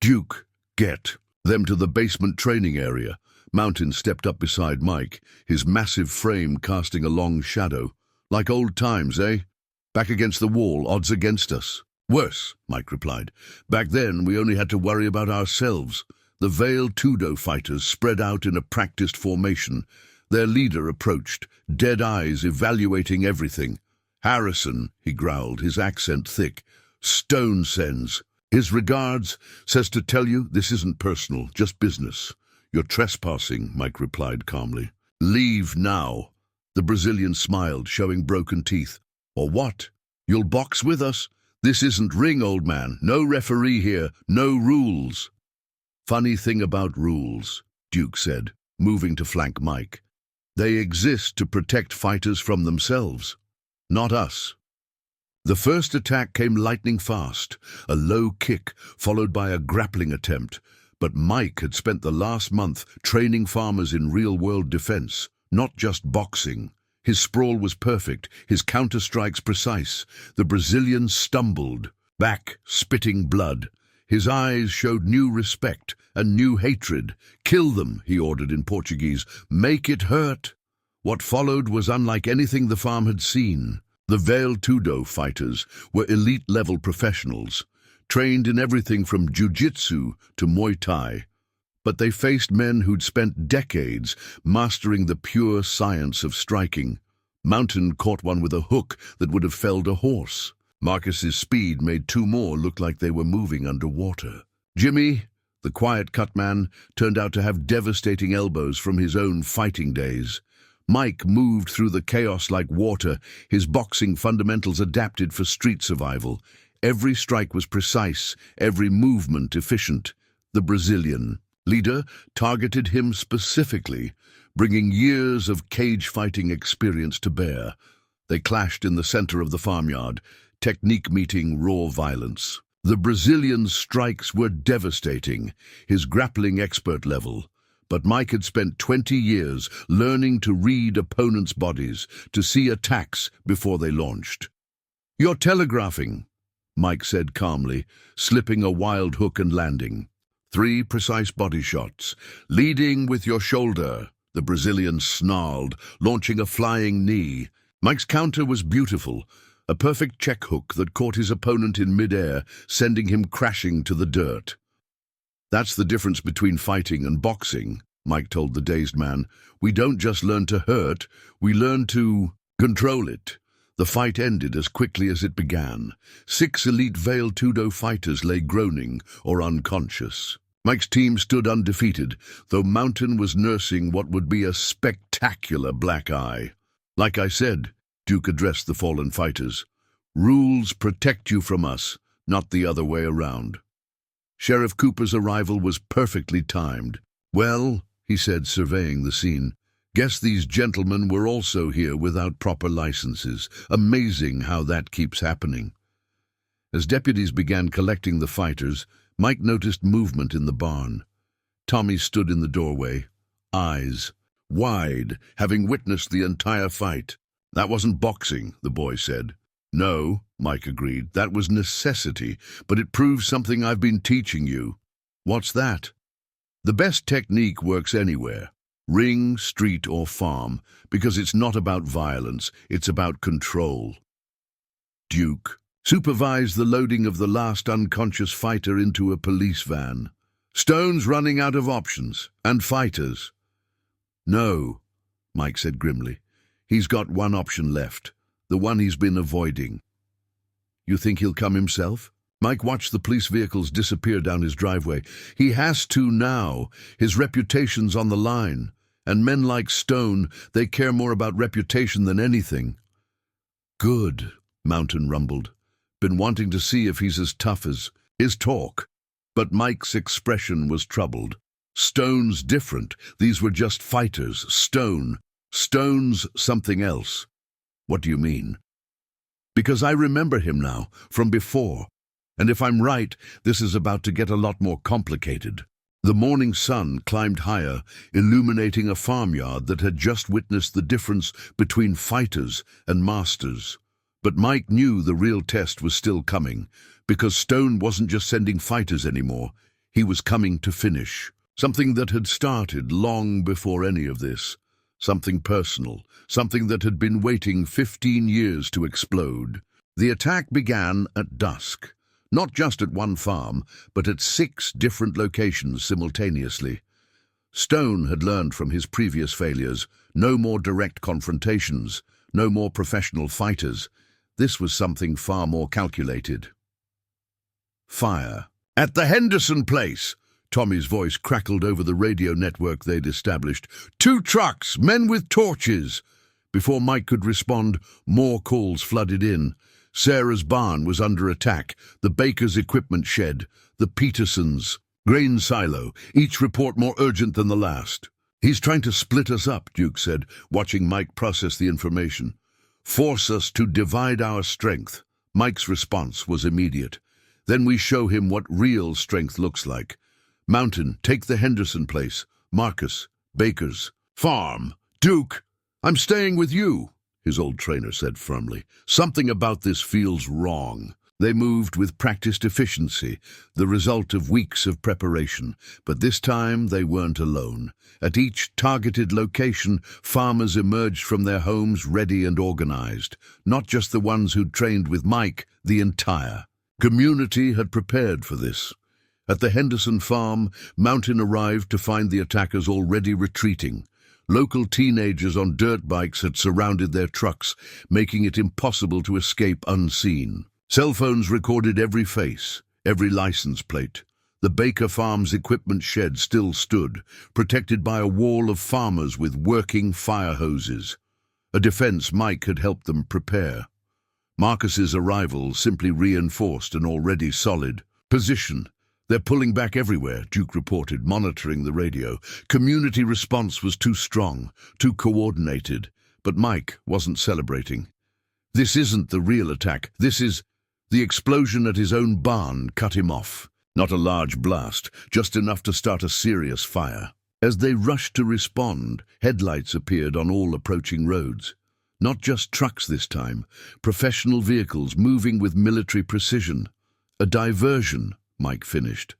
"Duke, get them to the basement training area." Mountain stepped up beside Mike, his massive frame casting a long shadow. "Like old times, eh? Back against the wall, odds against us." "Worse," Mike replied. "Back then, we only had to worry about ourselves." The veiled Tudo fighters spread out in a practiced formation. Their leader approached, dead eyes evaluating everything. "Harrison," he growled, his accent thick. "Stone sends. His regards, says to tell you this isn't personal, just business." "You're trespassing," Mike replied calmly. "Leave now." The Brazilian smiled, showing broken teeth. "Or what? You'll box with us? This isn't ring, old man. No referee here, no rules." "Funny thing about rules," Duke said, moving to flank Mike. "They exist to protect fighters from themselves, not us." The first attack came lightning fast, a low kick followed by a grappling attempt. But Mike had spent the last month training farmers in real-world defense, not just boxing. His sprawl was perfect, his counter-strikes precise. The Brazilian stumbled, back, spitting blood. His eyes showed new respect and new hatred. "Kill them," he ordered in Portuguese. "Make it hurt." What followed was unlike anything the farm had seen. The veiled Tudo fighters were elite-level professionals, trained in everything from jiu-jitsu to Muay Thai. But they faced men who'd spent decades mastering the pure science of striking. Mountain caught one with a hook that would have felled a horse. Marcus's speed made two more look like they were moving underwater. Jimmy, the quiet-cut man, turned out to have devastating elbows from his own fighting days. Mike moved through the chaos like water, his boxing fundamentals adapted for street survival. Every strike was precise, every movement efficient. The Brazilian leader targeted him specifically, bringing years of cage-fighting experience to bear. They clashed in the center of the farmyard, technique meeting raw violence. The Brazilian's strikes were devastating, his grappling expert level. But Mike had spent 20 years learning to read opponents' bodies, to see attacks before they launched. "You're telegraphing," Mike said calmly, slipping a wild hook and landing. 3 precise body shots. "Leading with your shoulder," the Brazilian snarled, launching a flying knee. Mike's counter was beautiful, a perfect check hook that caught his opponent in midair, sending him crashing to the dirt. "That's the difference between fighting and boxing," Mike told the dazed man. "We don't just learn to hurt, we learn to control it." The fight ended as quickly as it began. 6 elite veiled Tudo fighters lay groaning or unconscious. Mike's team stood undefeated, though Mountain was nursing what would be a spectacular black eye. "Like I said," Duke addressed the fallen fighters, "rules protect you from us, not the other way around." Sheriff Cooper's arrival was perfectly timed. "Well," he said, surveying the scene, "guess these gentlemen were also here without proper licenses. Amazing how that keeps happening." As deputies began collecting the fighters, Mike noticed movement in the barn. Tommy stood in the doorway, eyes wide, having witnessed the entire fight. "That wasn't boxing," the boy said. "No," Mike agreed, "that was necessity, but it proves something I've been teaching you." "What's that?" "The best technique works anywhere, ring, street, or farm, because it's not about violence, it's about control." Duke supervised the loading of the last unconscious fighter into a police van. "Stone's running out of options, and fighters." "No," Mike said grimly. "He's got one option left, the one he's been avoiding." "You think he'll come himself?" Mike watched the police vehicles disappear down his driveway. "He has to now. His reputation's on the line. And men like Stone, they care more about reputation than anything." "Good," Mountain rumbled. "Been wanting to see if he's as tough as his talk." But Mike's expression was troubled. "Stone's different. These were just fighters. Stone, Stone's something else. What do you mean? Because I remember him now, from before. And if I'm right, this is about to get a lot more complicated. The morning sun climbed higher, illuminating a farmyard that had just witnessed the difference between fighters and masters. But Mike knew the real test was still coming, because Stone wasn't just sending fighters anymore. He was coming to finish. Something that had started long before any of this. Something personal, something that had been waiting 15 years to explode. The attack began at dusk, not just at one farm, but at 6 different locations simultaneously. Stone had learned from his previous failures, no more direct confrontations, no more professional fighters. This was something far more calculated. Fire. At the Henderson place! Tommy's voice crackled over the radio network they'd established. 2 trucks, men with torches! Before Mike could respond, more calls flooded in. Sarah's barn was under attack, the baker's equipment shed, the Petersons' grain silo, each report more urgent than the last. He's trying to split us up, Duke said, watching Mike process the information. Force us to divide our strength. Mike's response was immediate. Then we show him what real strength looks like. Mountain, take the Henderson place. Marcus, Baker's farm. Duke, I'm staying with you, his old trainer said firmly. Something about this feels wrong. They moved with practiced efficiency, the result of weeks of preparation. But this time they weren't alone. At each targeted location, farmers emerged from their homes ready and organized. Not just the ones who'd trained with Mike, the entire community had prepared for this. At the Henderson farm, Mountain arrived to find the attackers already retreating. Local teenagers on dirt bikes had surrounded their trucks, making it impossible to escape unseen. Cell phones recorded every face, every license plate. The Baker Farm's equipment shed still stood, protected by a wall of farmers with working fire hoses. A defense Mike had helped them prepare. Marcus's arrival simply reinforced an already solid position. They're pulling back everywhere, Duke reported, monitoring the radio. Community response was too strong, too coordinated, but Mike wasn't celebrating. This isn't the real attack. This is... The explosion at his own barn cut him off. Not a large blast, just enough to start a serious fire. As they rushed to respond, headlights appeared on all approaching roads. Not just trucks this time, professional vehicles moving with military precision. A diversion, Mike finished.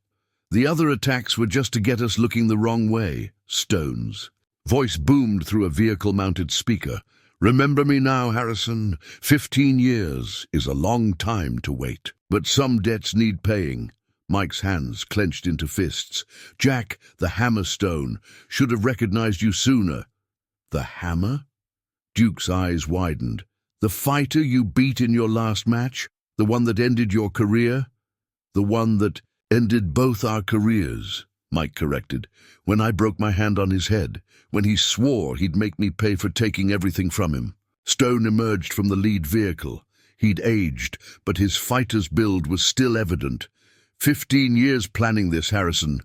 The other attacks were just to get us looking the wrong way. Stone's voice boomed through a vehicle-mounted speaker. Remember me now, Harrison. 15 years is a long time to wait. But some debts need paying. Mike's hands clenched into fists. Jack, the Hammer Stone, should have recognized you sooner. The Hammer? Duke's eyes widened. The fighter you beat in your last match? The one that ended your career? The one that ended both our careers, Mike corrected, when I broke my hand on his head, when he swore he'd make me pay for taking everything from him. Stone emerged from the lead vehicle. He'd aged, but his fighter's build was still evident. 15 years planning this, Harrison.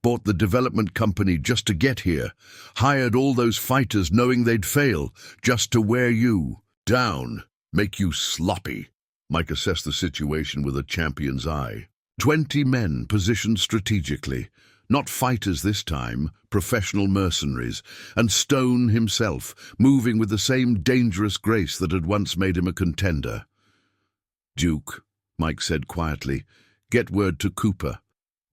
Bought the development company just to get here. Hired all those fighters knowing they'd fail, just to wear you down, make you sloppy. Mike assessed the situation with a champion's eye. 20 men positioned strategically. Not fighters this time, professional mercenaries, and Stone himself, moving with the same dangerous grace that had once made him a contender. Duke, Mike said quietly, get word to Cooper,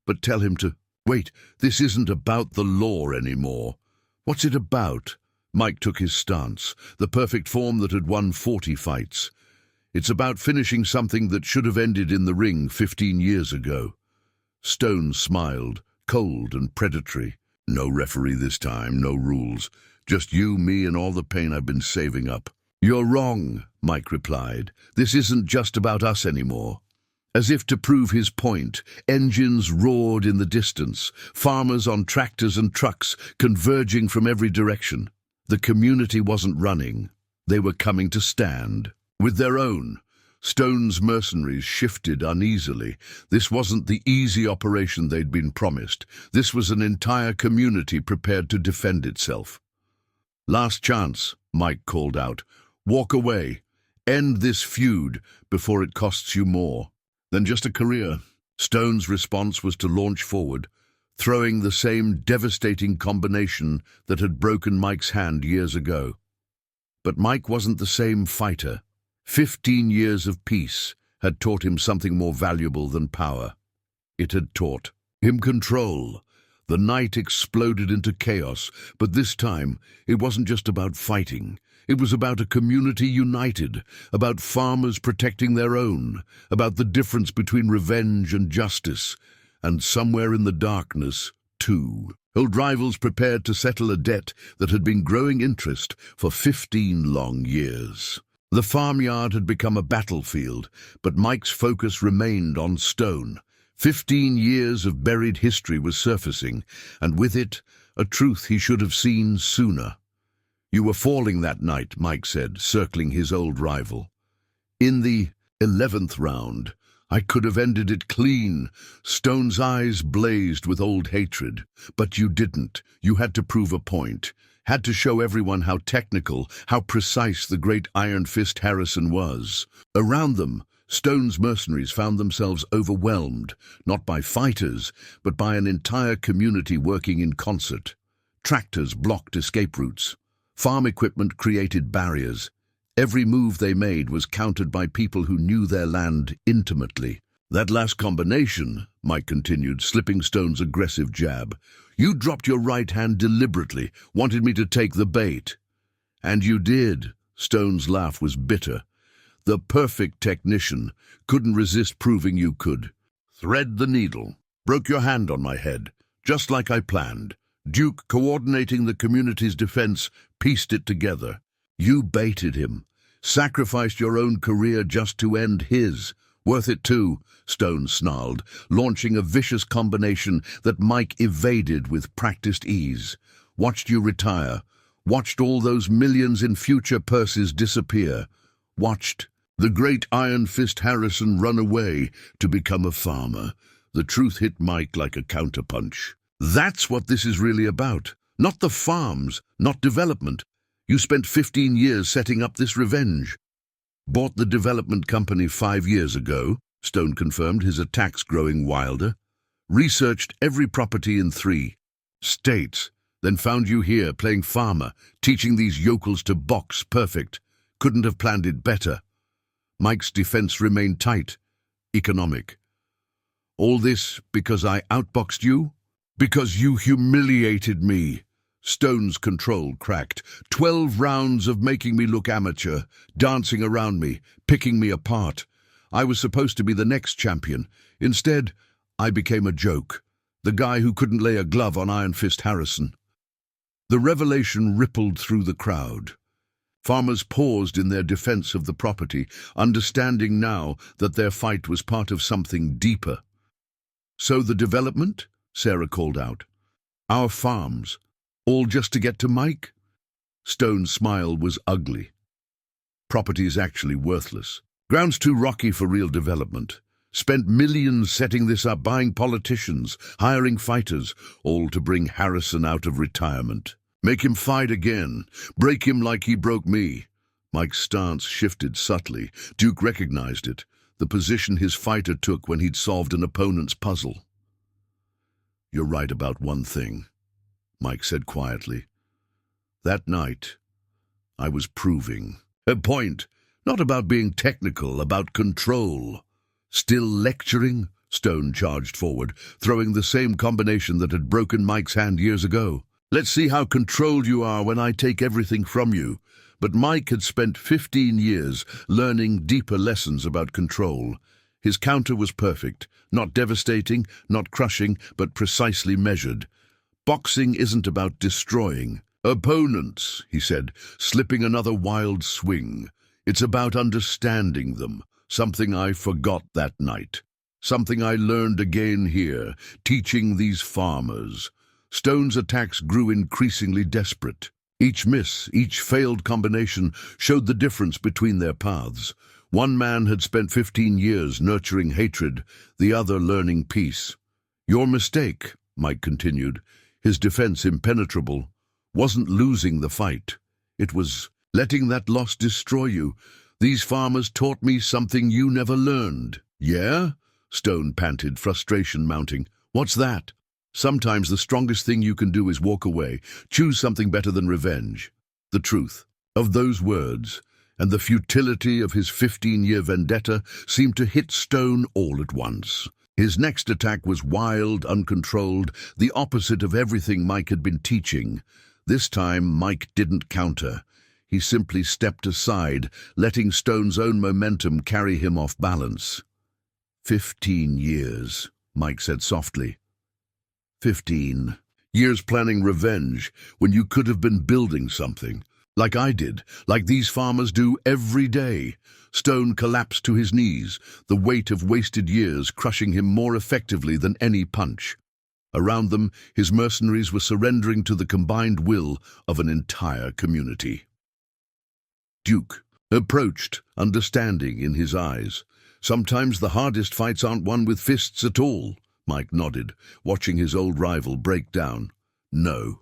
but tell him to... Wait, this isn't about the law anymore. What's it about? Mike took his stance, the perfect form that had won 40 fights. It's about finishing something that should have ended in the ring 15 years ago. Stone smiled, cold and predatory. No referee this time, no rules. Just you, me, and all the pain I've been saving up. You're wrong, Mike replied. This isn't just about us anymore. As if to prove his point, engines roared in the distance, farmers on tractors and trucks converging from every direction. The community wasn't running. They were coming to stand. With their own. Stone's mercenaries shifted uneasily. This wasn't the easy operation they'd been promised. This was an entire community prepared to defend itself. Last chance, Mike called out. Walk away. End this feud before it costs you more than just a career. Stone's response was to launch forward, throwing the same devastating combination that had broken Mike's hand years ago. But Mike wasn't the same fighter. 15 years of peace had taught him something more valuable than power. It had taught him control. The night exploded into chaos, but this time it wasn't just about fighting. It was about a community united, about farmers protecting their own, about the difference between revenge and justice, and somewhere in the darkness, two old rivals prepared to settle a debt that had been growing interest for 15 long years. The farmyard had become a battlefield, but Mike's focus remained on Stone. 15 years of buried history was surfacing, and with it, a truth he should have seen sooner. You were falling that night, Mike said, circling his old rival. In the 11th round, I could have ended it clean. Stone's eyes blazed with old hatred. But you didn't. You had to prove a point. Had to show everyone how technical, how precise the great Iron Fist Harrison was. Around them, Stone's mercenaries found themselves overwhelmed, not by fighters, but by an entire community working in concert. Tractors blocked escape routes. Farm equipment created barriers. Every move they made was countered by people who knew their land intimately. That last combination, Mike continued, slipping Stone's aggressive jab. You dropped your right hand deliberately, wanted me to take the bait. And you did. Stone's laugh was bitter. The perfect technician couldn't resist proving you could. Thread the needle. Broke your hand on my head, just like I planned. Duke, coordinating the community's defense, pieced it together. You baited him. Sacrificed your own career just to end his. Worth it too, Stone snarled, launching a vicious combination that Mike evaded with practiced ease. Watched you retire. Watched all those millions in future purses disappear. Watched the great Iron Fist Harrison run away to become a farmer. The truth hit Mike like a counterpunch. That's what this is really about. Not the farms, not development. You spent 15 years setting up this revenge. Bought the development company 5 years ago, Stone confirmed, his attacks growing wilder. Researched every property in 3 states, then found you here playing farmer, teaching these yokels to box perfect. Couldn't have planned it better. Mike's defense remained tight, economic. All this because I outboxed you? Because you humiliated me. Stone's control cracked. 12 rounds of making me look amateur, dancing around me, picking me apart. I was supposed to be the next champion. Instead, I became a joke. The guy who couldn't lay a glove on Iron Fist Harrison. The revelation rippled through the crowd. Farmers paused in their defense of the property, understanding now that their fight was part of something deeper. So the development? Sarah called out. Our farms. All just to get to Mike? Stone's smile was ugly. Property's actually worthless. Ground's too rocky for real development. Spent millions setting this up, buying politicians, hiring fighters, all to bring Harrison out of retirement. Make him fight again. Break him like he broke me. Mike's stance shifted subtly. Duke recognized it, the position his fighter took when he'd solved an opponent's puzzle. You're right about one thing, Mike said quietly. That night, I was proving a point, not about being technical, about control. Still lecturing? Stone charged forward, throwing the same combination that had broken Mike's hand years ago. Let's see how controlled you are when I take everything from you. But Mike had spent 15 years learning deeper lessons about control. His counter was perfect, not devastating, not crushing, but precisely measured. Boxing isn't about destroying opponents, he said, slipping another wild swing. It's about understanding them, something I forgot that night. Something I learned again here, teaching these farmers. Stone's attacks grew increasingly desperate. Each miss, each failed combination showed the difference between their paths. One man had spent 15 years nurturing hatred, the other learning peace. Your mistake, Mike continued, his defense impenetrable, wasn't losing the fight. It was letting that loss destroy you. These farmers taught me something you never learned. Yeah? Stone panted, frustration mounting. What's that? Sometimes the strongest thing you can do is walk away. Choose something better than revenge. The truth of those words and the futility of his 15-year vendetta seemed to hit Stone all at once. His next attack was wild, uncontrolled, the opposite of everything Mike had been teaching. This time, Mike didn't counter. He simply stepped aside, letting Stone's own momentum carry him off balance. 15 years, Mike said softly. 15 years planning revenge when you could have been building something. Like I did, like these farmers do every day. Stone collapsed to his knees, the weight of wasted years crushing him more effectively than any punch. Around them, his mercenaries were surrendering to the combined will of an entire community. Duke approached, understanding in his eyes. Sometimes the hardest fights aren't won with fists at all. Mike nodded, watching his old rival break down. No.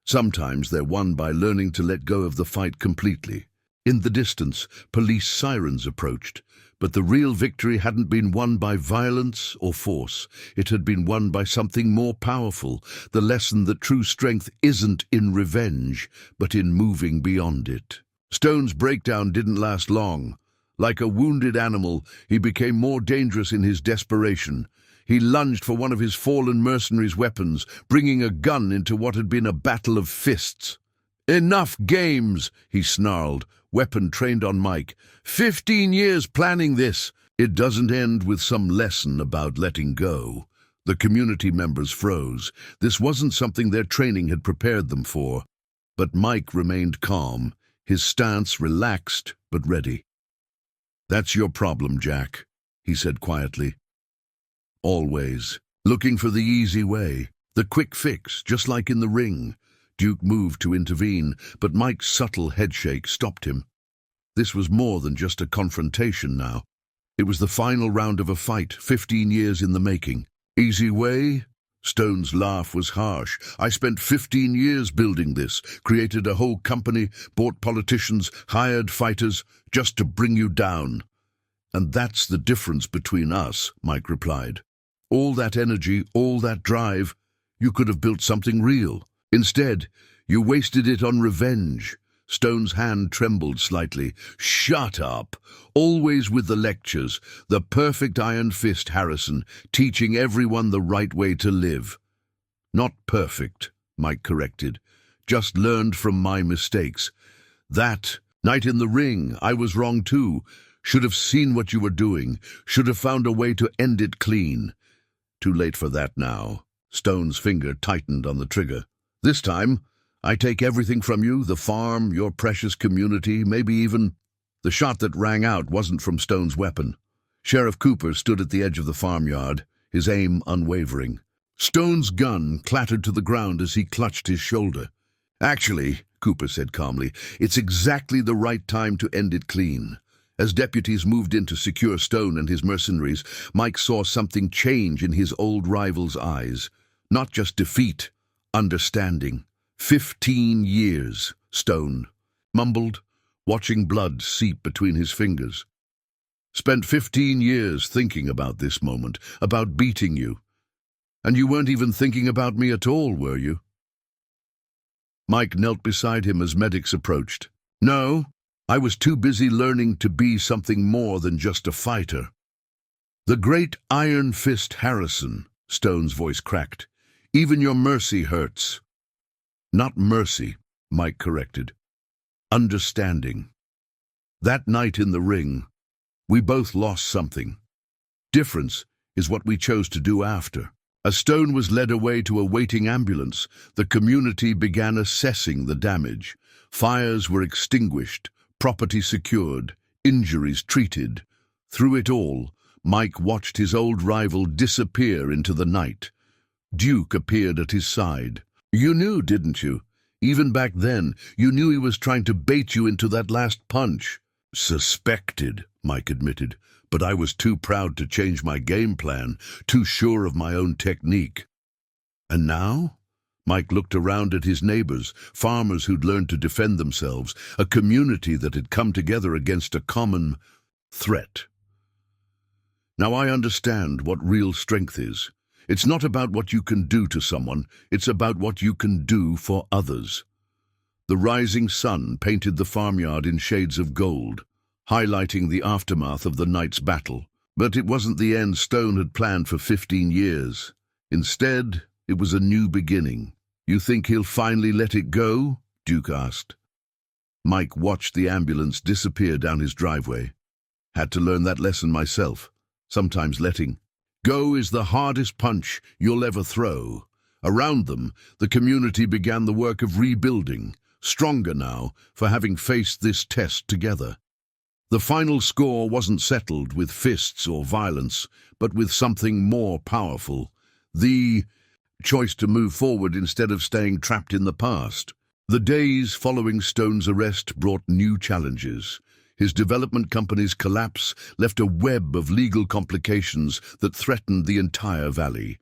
Sometimes they're won by learning to let go of the fight completely. In the distance, police sirens approached, but the real victory hadn't been won by violence or force. It had been won by something more powerful, the lesson that true strength isn't in revenge, but in moving beyond it. Stone's breakdown didn't last long. Like a wounded animal, he became more dangerous in his desperation. He lunged for one of his fallen mercenaries' weapons, bringing a gun into what had been a battle of fists. "Enough games," he snarled, weapon trained on Mike. 15 years planning this. It doesn't end with some lesson about letting go. The community members froze. This wasn't something their training had prepared them for. But Mike remained calm, his stance relaxed but ready. "That's your problem, Jack," he said quietly. "Always looking for the easy way, the quick fix, just like in the ring." Duke moved to intervene, but Mike's subtle headshake stopped him. This was more than just a confrontation now. It was the final round of a fight, 15 years in the making. "Easy way?" Stone's laugh was harsh. "I spent 15 years building this, created a whole company, bought politicians, hired fighters, just to bring you down." "And that's the difference between us," Mike replied. "All that energy, all that drive, you could have built something real. Instead, you wasted it on revenge." Stone's hand trembled slightly. "Shut up. Always with the lectures. The perfect iron fist, Harrison, teaching everyone the right way to live." "Not perfect," Mike corrected. "Just learned from my mistakes. That night in the ring, I was wrong too. Should have seen what you were doing. Should have found a way to end it clean. Too late for that now." Stone's finger tightened on the trigger. "This time, I take everything from you, the farm, your precious community, maybe even—" The shot that rang out wasn't from Stone's weapon. Sheriff Cooper stood at the edge of the farmyard, his aim unwavering. Stone's gun clattered to the ground as he clutched his shoulder. "Actually," Cooper said calmly, "it's exactly the right time to end it clean." As deputies moved in to secure Stone and his mercenaries, Mike saw something change in his old rival's eyes. Not just defeat, understanding. 15 years, Stone mumbled, watching blood seep between his fingers. "Spent 15 years thinking about this moment, about beating you. And you weren't even thinking about me at all, were you?" Mike knelt beside him as medics approached. "No, I was too busy learning to be something more than just a fighter." "The great Iron Fist Harrison," Stone's voice cracked. "Even your mercy hurts." "Not mercy," Mike corrected. "Understanding. That night in the ring, we both lost something. Difference is what we chose to do after." As Stone was led away to a waiting ambulance, the community began assessing the damage. Fires were extinguished, property secured, injuries treated. Through it all, Mike watched his old rival disappear into the night. Duke appeared at his side. "You knew, didn't you? Even back then, you knew he was trying to bait you into that last punch." "Suspected," Mike admitted, "but I was too proud to change my game plan, too sure of my own technique." "And now?" Mike looked around at his neighbors, farmers who'd learned to defend themselves, a community that had come together against a common threat. Now I understand what real strength is. It's not about what you can do to someone, it's about what you can do for others. The rising sun painted the farmyard in shades of gold, highlighting the aftermath of the night's battle. But it wasn't the end Stone had planned for 15 years. Instead, it was a new beginning. "You think he'll finally let it go?" Duke asked. Mike watched the ambulance disappear down his driveway. "Had to learn that lesson myself. Sometimes letting go is the hardest punch you'll ever throw." Around them, the community began the work of rebuilding, stronger now for having faced this test together. The final score wasn't settled with fists or violence, but with something more powerful: the choice to move forward instead of staying trapped in the past. The days following Stone's arrest brought new challenges. His development company's collapse left a web of legal complications that threatened the entire valley.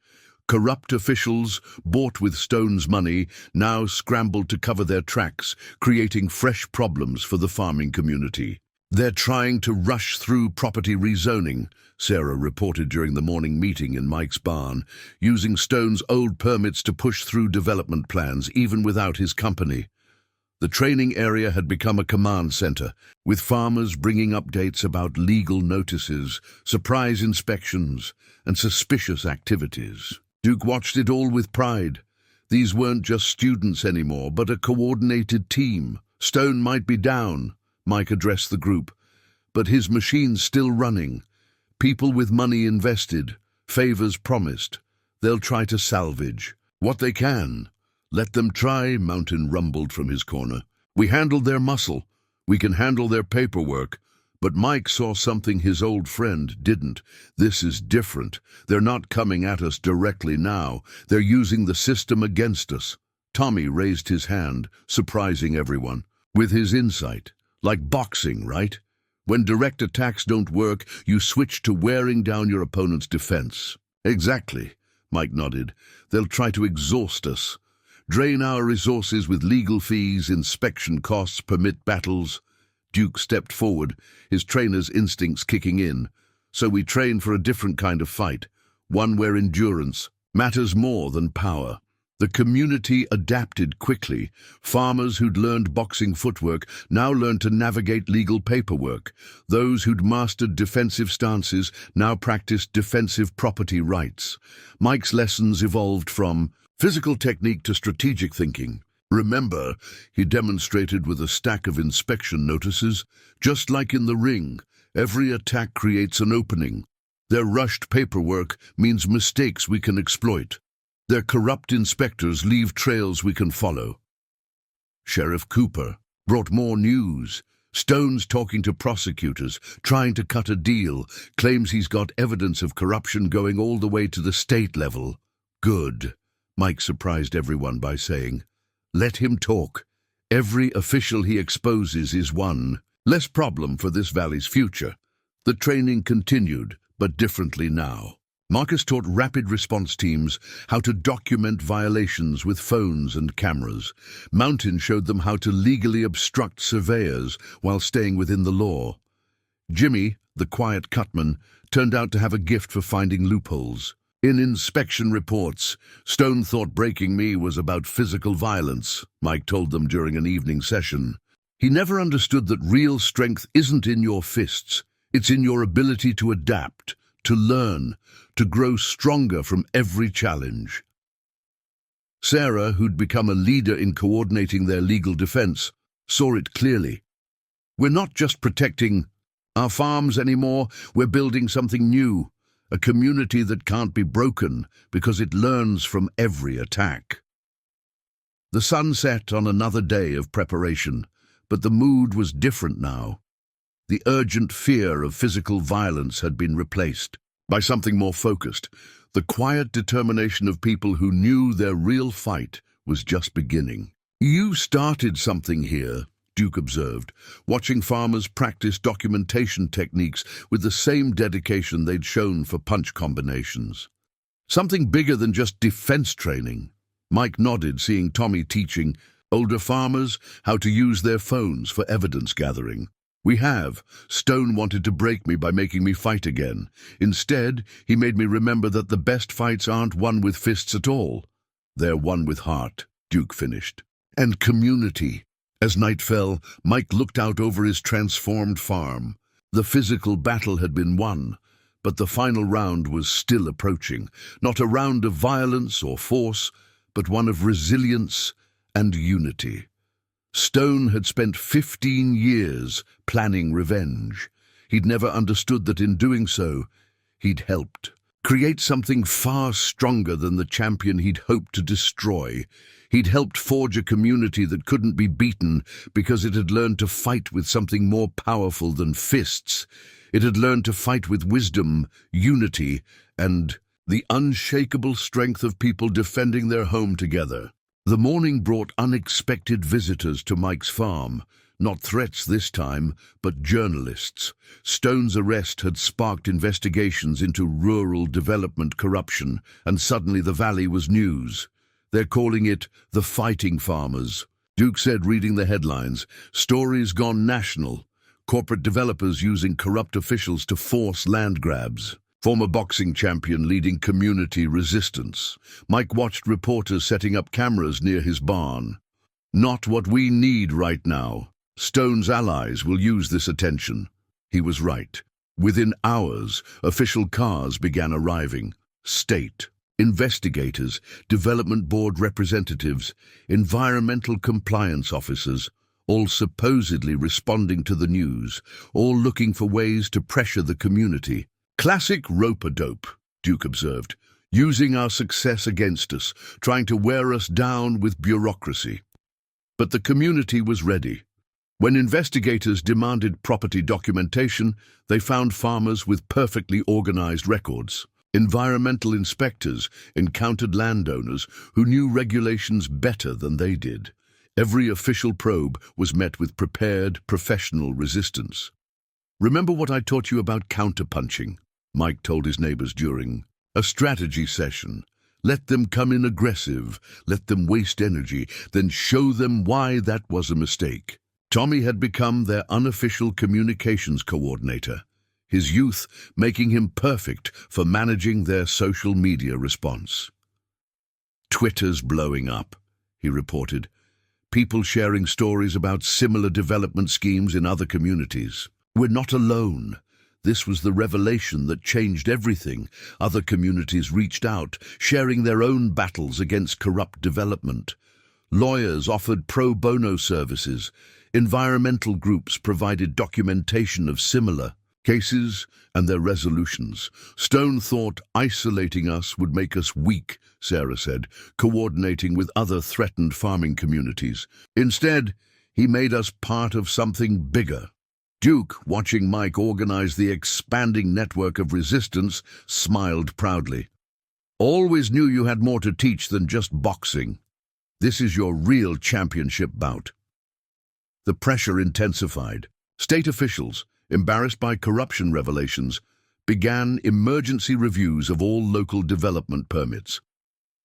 Corrupt officials, bought with Stone's money, now scrambled to cover their tracks, creating fresh problems for the farming community. "They're trying to rush through property rezoning," Sarah reported during the morning meeting in Mike's barn, using Stone's old permits to push through development plans even without his company. The training area had become a command center, with farmers bringing updates about legal notices, surprise inspections, and suspicious activities. Duke watched it all with pride. These weren't just students anymore, but a coordinated team. Stone might be down, Mike addressed the group, but his machine's still running. People with money invested, favors promised. They'll try to salvage what they can. "Let them try," Mountain rumbled from his corner. "We handled their muscle. We can handle their paperwork." But Mike saw something his old friend didn't. "This is different. They're not coming at us directly now. They're using the system against us." Tommy raised his hand, surprising everyone with his insight. "Like boxing, right? When direct attacks don't work, you switch to wearing down your opponent's defense." "Exactly," Mike nodded. "They'll try to exhaust us. Drain our resources with legal fees, inspection costs, permit battles." Duke stepped forward, his trainer's instincts kicking in. "So we train for a different kind of fight, one where endurance matters more than power." The community adapted quickly. Farmers who'd learned boxing footwork now learned to navigate legal paperwork. Those who'd mastered defensive stances now practiced defensive property rights. Mike's lessons evolved from physical technique to strategic thinking. "Remember," he demonstrated with a stack of inspection notices, "just like in the ring, every attack creates an opening. Their rushed paperwork means mistakes we can exploit. Their corrupt inspectors leave trails we can follow." Sheriff Cooper brought more news. Stone's talking to prosecutors, trying to cut a deal, claims he's got evidence of corruption going all the way to the state level. "Good," Mike surprised everyone by saying. "Let him talk. Every official he exposes is one less problem for this valley's future." The training continued, but differently now. Marcus taught rapid response teams how to document violations with phones and cameras. Mountain showed them how to legally obstruct surveyors while staying within the law. Jimmy, the quiet cutman, turned out to have a gift for finding loopholes. In inspection reports, Stone thought breaking me was about physical violence, Mike told them during an evening session. He never understood that real strength isn't in your fists. It's in your ability to adapt, to learn, to grow stronger from every challenge. Sarah, who'd become a leader in coordinating their legal defense, saw it clearly. "We're not just protecting our farms anymore, we're building something new, a community that can't be broken because it learns from every attack." The sun set on another day of preparation, but the mood was different now. The urgent fear of physical violence had been replaced by something more focused, the quiet determination of people who knew their real fight was just beginning. "You started something here," Duke observed, watching farmers practice documentation techniques with the same dedication they'd shown for punch combinations. "Something bigger than just defense training." Mike nodded, seeing Tommy teaching older farmers how to use their phones for evidence gathering. "We have. Stone wanted to break me by making me fight again. Instead, he made me remember that the best fights aren't won with fists at all. They're won with heart," Duke finished. "And community." As night fell, Mike looked out over his transformed farm. The physical battle had been won, but the final round was still approaching. Not a round of violence or force, but one of resilience and unity. Stone had spent 15 years planning revenge. He'd never understood that in doing so, he'd helped create something far stronger than the champion he'd hoped to destroy. He'd helped forge a community that couldn't be beaten because it had learned to fight with something more powerful than fists. It had learned to fight with wisdom, unity, and the unshakable strength of people defending their home together. The morning brought unexpected visitors to Mike's farm. Not threats this time, but journalists. Stone's arrest had sparked investigations into rural development corruption, and suddenly the valley was news. "They're calling it the Fighting Farmers," Duke said, reading the headlines. "Stories gone national. Corporate developers using corrupt officials to force land grabs. Former boxing champion leading community resistance." Mike watched reporters setting up cameras near his barn. "Not what we need right now. Stone's allies will use this attention." He was right. Within hours, official cars began arriving. State investigators, development board representatives, environmental compliance officers, all supposedly responding to the news, all looking for ways to pressure the community. "Classic rope-a-dope," Duke observed, "using our success against us, trying to wear us down with bureaucracy." But the community was ready. When investigators demanded property documentation, they found farmers with perfectly organized records. Environmental inspectors encountered landowners who knew regulations better than they did. Every official probe was met with prepared, professional resistance. "Remember what I taught you about counterpunching?" Mike told his neighbors during a strategy session. "Let them come in aggressive, let them waste energy, then show them why that was a mistake." Tommy had become their unofficial communications coordinator, his youth making him perfect for managing their social media response. "Twitter's blowing up," he reported. "People sharing stories about similar development schemes in other communities. We're not alone." This was the revelation that changed everything. Other communities reached out, sharing their own battles against corrupt development. Lawyers offered pro bono services. Environmental groups provided documentation of similar cases and their resolutions. "Stone thought isolating us would make us weak," Sarah said, "coordinating with other threatened farming communities. Instead, he made us part of something bigger." Duke, watching Mike organize the expanding network of resistance, smiled proudly. "Always knew you had more to teach than just boxing. This is your real championship bout." The pressure intensified. State officials, embarrassed by corruption revelations, began emergency reviews of all local development permits.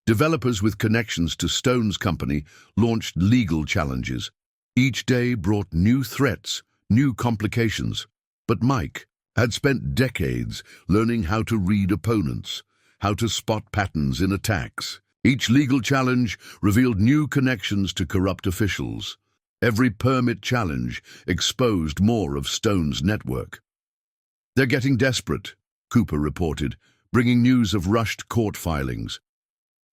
Developers with connections to Stone's company launched legal challenges. Each day brought new threats, new complications. But Mike had spent decades learning how to read opponents, how to spot patterns in attacks. Each legal challenge revealed new connections to corrupt officials. Every permit challenge exposed more of Stone's network. "They're getting desperate," Cooper reported, bringing news of rushed court filings.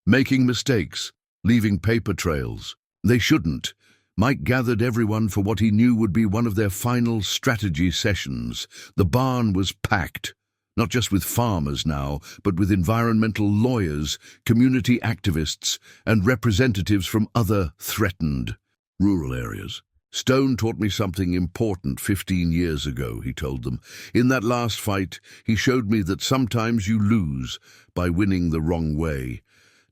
"Making mistakes, leaving paper trails. They shouldn't." Mike gathered everyone for what he knew would be one of their final strategy sessions. The barn was packed, not just with farmers now, but with environmental lawyers, community activists, and representatives from other threatened rural areas. "Stone taught me something important 15 years ago," he told them. "In that last fight, he showed me that sometimes you lose by winning the wrong way.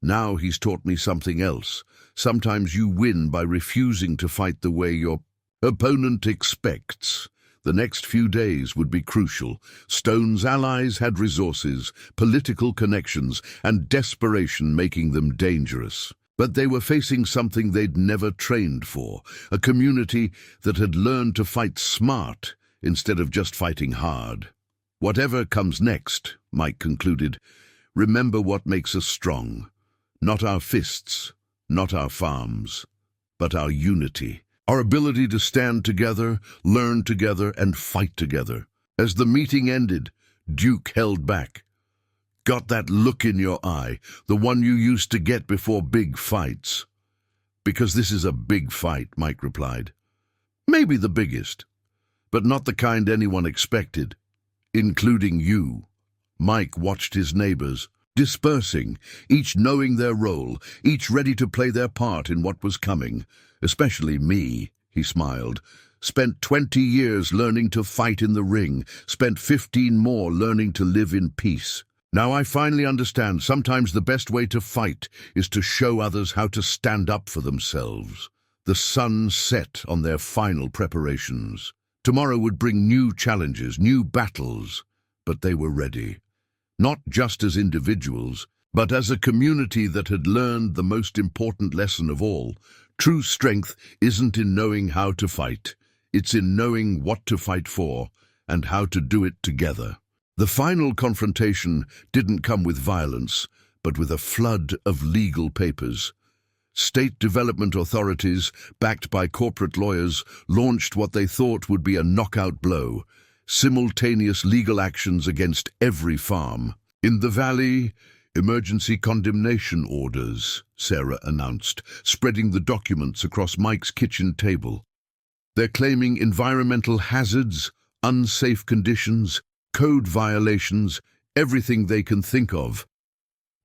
Now he's taught me something else. Sometimes you win by refusing to fight the way your opponent expects." The next few days would be crucial. Stone's allies had resources, political connections, and desperation making them dangerous. But they were facing something they'd never trained for, a community that had learned to fight smart instead of just fighting hard. Whatever comes next, Mike concluded, remember what makes us strong. Not our fists, not our farms, but our unity. Our ability to stand together, learn together, and fight together. As the meeting ended, Duke held back. Got that look in your eye, the one you used to get before big fights. Because this is a big fight, Mike replied. Maybe the biggest, but not the kind anyone expected, including you. Mike watched his neighbors, dispersing, each knowing their role, each ready to play their part in what was coming. Especially me, he smiled. Spent 20 years learning to fight in the ring, spent 15 more learning to live in peace. Now I finally understand sometimes the best way to fight is to show others how to stand up for themselves. The sun set on their final preparations. Tomorrow would bring new challenges, new battles, but they were ready. Not just as individuals, but as a community that had learned the most important lesson of all. True strength isn't in knowing how to fight. It's in knowing what to fight for and how to do it together. The final confrontation didn't come with violence, but with a flood of legal papers. State development authorities, backed by corporate lawyers, launched what they thought would be a knockout blow. Simultaneous legal actions against every farm. In the valley, emergency condemnation orders, Sarah announced, spreading the documents across Mike's kitchen table. They're claiming environmental hazards, unsafe conditions, code violations, everything they can think of.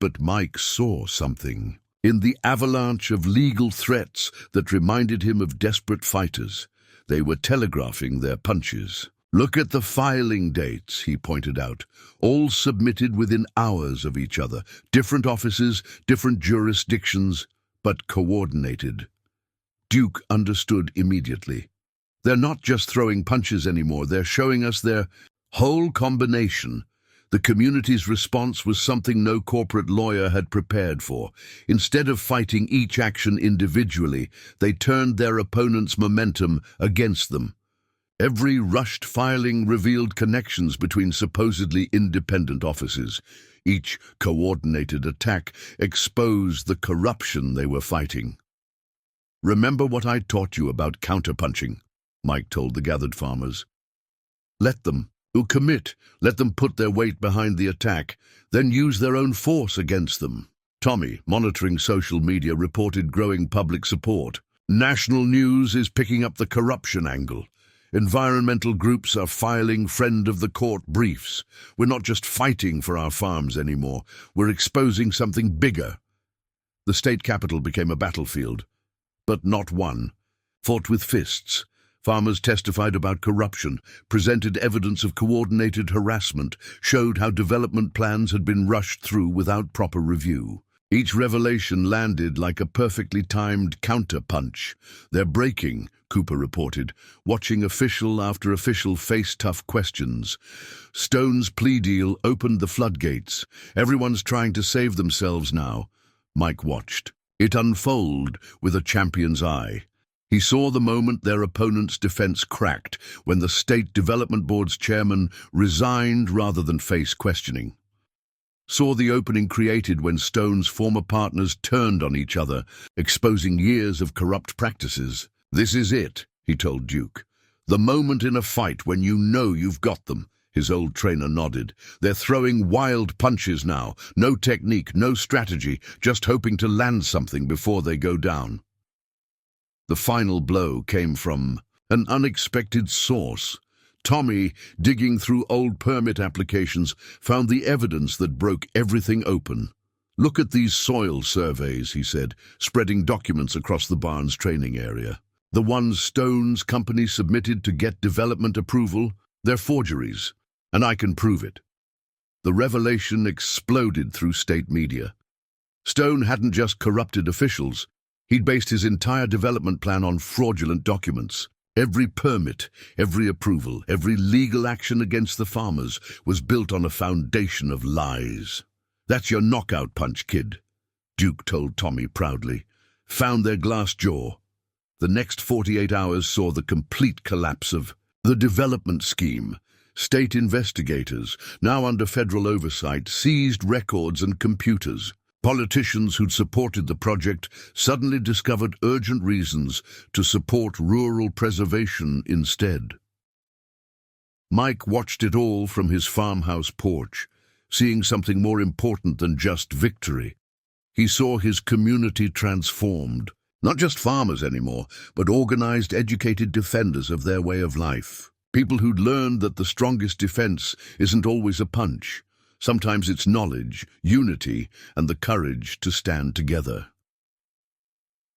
But Mike saw something. In the avalanche of legal threats that reminded him of desperate fighters, they were telegraphing their punches. Look at the filing dates, he pointed out, all submitted within hours of each other. Different offices, different jurisdictions, but coordinated. Duke understood immediately. They're not just throwing punches anymore, they're showing us their whole combination. The community's response was something no corporate lawyer had prepared for. Instead of fighting each action individually, they turned their opponent's momentum against them. Every rushed filing revealed connections between supposedly independent offices. Each coordinated attack exposed the corruption they were fighting. Remember what I taught you about counterpunching, Mike told the gathered farmers. Let them commit, let them put their weight behind the attack, then use their own force against them. Tommy, monitoring social media, reported growing public support. National news is picking up the corruption angle. Environmental groups are filing friend of the court briefs. We're not just fighting for our farms anymore. We're exposing something bigger. The state capital became a battlefield, but not one. Fought with fists. Farmers testified about corruption, presented evidence of coordinated harassment, showed how development plans had been rushed through without proper review. Each revelation landed like a perfectly timed counter-punch. They're breaking, Cooper reported, watching official after official face tough questions. Stone's plea deal opened the floodgates. Everyone's trying to save themselves now. Mike watched it unfold with a champion's eye. He saw the moment their opponent's defense cracked, when the State Development Board's chairman resigned rather than face questioning. Saw the opening created when Stone's former partners turned on each other, exposing years of corrupt practices. This is it, he told Duke. The moment in a fight when you know you've got them. His old trainer nodded. They're throwing wild punches now. No technique, no strategy, just hoping to land something before they go down. The final blow came from an unexpected source. Tommy, digging through old permit applications, found the evidence that broke everything open. Look at these soil surveys, he said, spreading documents across the barn's training area. The ones Stone's company submitted to get development approval, they're forgeries, and I can prove it. The revelation exploded through state media. Stone hadn't just corrupted officials. He'd based his entire development plan on fraudulent documents. Every permit, every approval, every legal action against the farmers was built on a foundation of lies. That's your knockout punch, kid. Duke told Tommy proudly. Found their glass jaw. The next 48 hours saw the complete collapse of the development scheme. State investigators, now under federal oversight, seized records and computers. Politicians who'd supported the project suddenly discovered urgent reasons to support rural preservation instead. Mike watched it all from his farmhouse porch, seeing something more important than just victory. He saw his community transformed. Not just farmers anymore, but organized, educated defenders of their way of life. People who'd learned that the strongest defense isn't always a punch. Sometimes it's knowledge, unity, and the courage to stand together.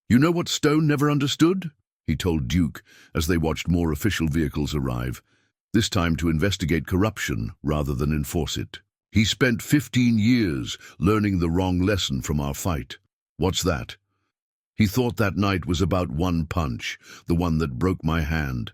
You know what Stone never understood? He told Duke as they watched more official vehicles arrive, this time to investigate corruption rather than enforce it. He spent 15 years learning the wrong lesson from our fight. What's that? He thought that night was about one punch, the one that broke my hand.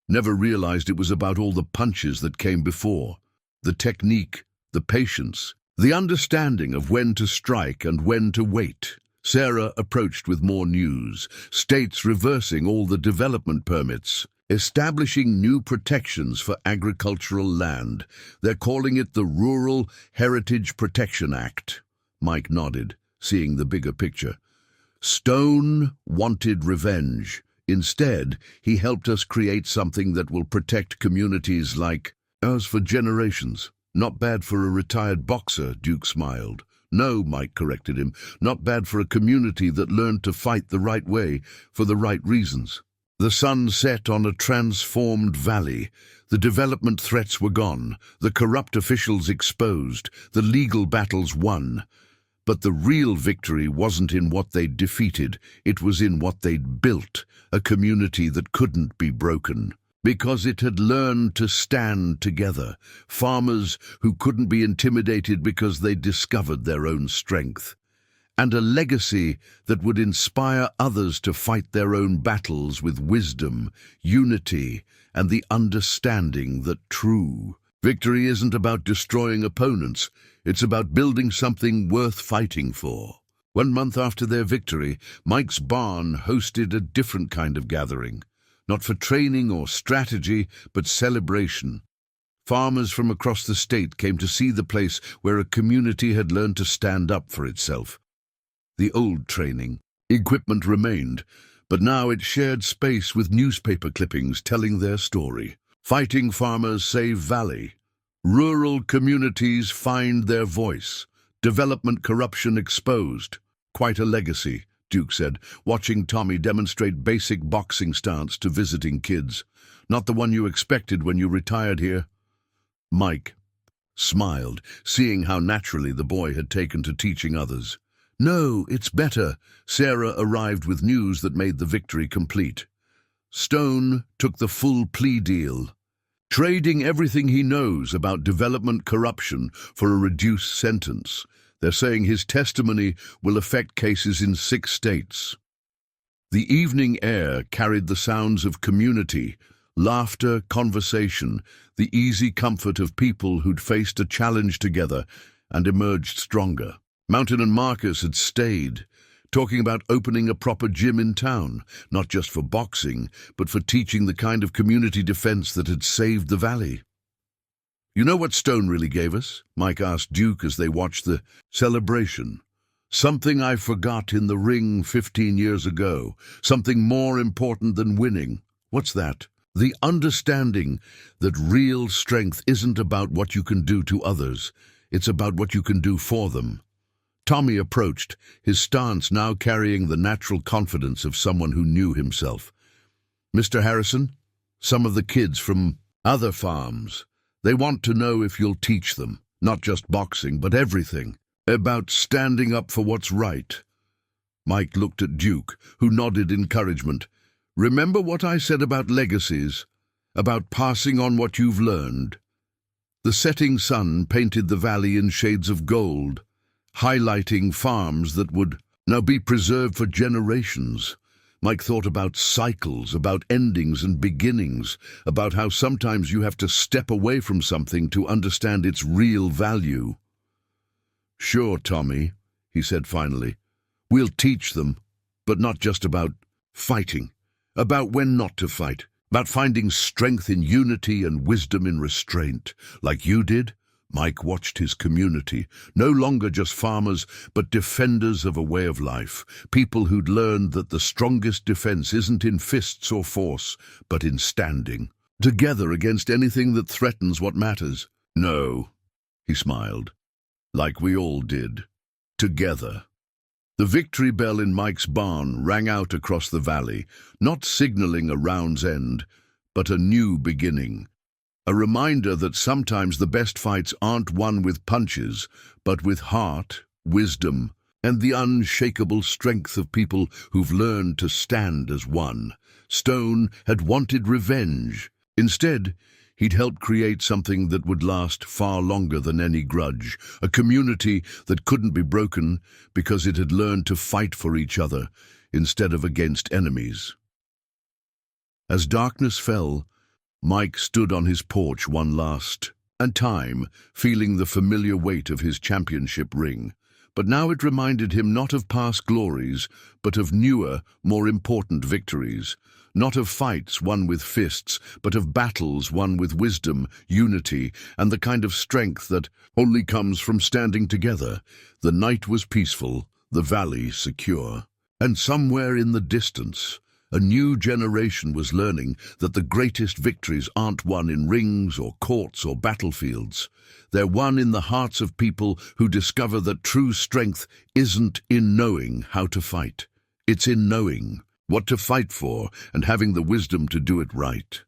Never realized it was about all the punches that came before. The technique, the patience, the understanding of when to strike and when to wait. Sarah approached with more news, states reversing all the development permits, establishing new protections for agricultural land. They're calling it the Rural Heritage Protection Act. Mike nodded, seeing the bigger picture. Stone wanted revenge. Instead, he helped us create something that will protect communities like ours for generations. Not bad for a retired boxer, Duke smiled. No, Mike corrected him, not bad for a community that learned to fight the right way for the right reasons. The sun set on a transformed valley. The development threats were gone, the corrupt officials exposed, the legal battles won. But the real victory wasn't in what they'd defeated, it was in what they'd built, a community that couldn't be broken. Because it had learned to stand together, farmers who couldn't be intimidated because they'd discovered their own strength. And a legacy that would inspire others to fight their own battles with wisdom, unity, and the understanding that true victory isn't about destroying opponents, it's about building something worth fighting for. 1 month after their victory, Mike's barn hosted a different kind of gathering. Not for training or strategy, but celebration. Farmers from across the state came to see the place where a community had learned to stand up for itself. The old training, equipment remained, but now it shared space with newspaper clippings telling their story. Fighting farmers save valley. Rural communities find their voice. Development corruption exposed. Quite a legacy, Duke said, watching Tommy demonstrate basic boxing stance to visiting kids. Not the one you expected when you retired here. Mike smiled, seeing how naturally the boy had taken to teaching others. No, it's better. Sarah arrived with news that made the victory complete. Stone took the full plea deal, trading everything he knows about development corruption for a reduced sentence. They're saying his testimony will affect cases in 6 states. The evening air carried the sounds of community, laughter, conversation, the easy comfort of people who'd faced a challenge together and emerged stronger. Mountain and Marcus had stayed, talking about opening a proper gym in town, not just for boxing, but for teaching the kind of community defense that had saved the valley. You know what Stone really gave us? Mike asked Duke as they watched the celebration. Something I forgot in the ring 15 years ago, something more important than winning. What's that? The understanding that real strength isn't about what you can do to others, it's about what you can do for them. Tommy approached, his stance now carrying the natural confidence of someone who knew himself. Mr. Harrison, some of the kids from other farms, they want to know if you'll teach them, not just boxing, but everything, about standing up for what's right. Mike looked at Duke, who nodded encouragement. Remember what I said about legacies, about passing on what you've learned? The setting sun painted the valley in shades of gold, highlighting farms that would now be preserved for generations. Mike thought about cycles, about endings and beginnings, about how sometimes you have to step away from something to understand its real value. Sure, Tommy, he said finally. We'll teach them, but not just about fighting, about when not to fight, about finding strength in unity and wisdom in restraint. Like you did, Mike watched his community, no longer just farmers, but defenders of a way of life, people who'd learned that the strongest defense isn't in fists or force, but in standing together against anything that threatens what matters. No, he smiled, like we all did, together. The victory bell in Mike's barn rang out across the valley, not signaling a round's end, but a new beginning. A reminder that sometimes the best fights aren't won with punches, but with heart, wisdom, and the unshakable strength of people who've learned to stand as one. Stone had wanted revenge. Instead, he'd helped create something that would last far longer than any grudge, a community that couldn't be broken because it had learned to fight for each other instead of against enemies. As darkness fell, Mike stood on his porch one last time, feeling the familiar weight of his championship ring. But now it reminded him not of past glories, but of newer, more important victories. Not of fights won with fists, but of battles won with wisdom, unity, and the kind of strength that only comes from standing together. The night was peaceful, the valley secure. And somewhere in the distance, a new generation was learning that the greatest victories aren't won in rings or courts or battlefields. They're won in the hearts of people who discover that true strength isn't in knowing how to fight. It's in knowing what to fight for and having the wisdom to do it right.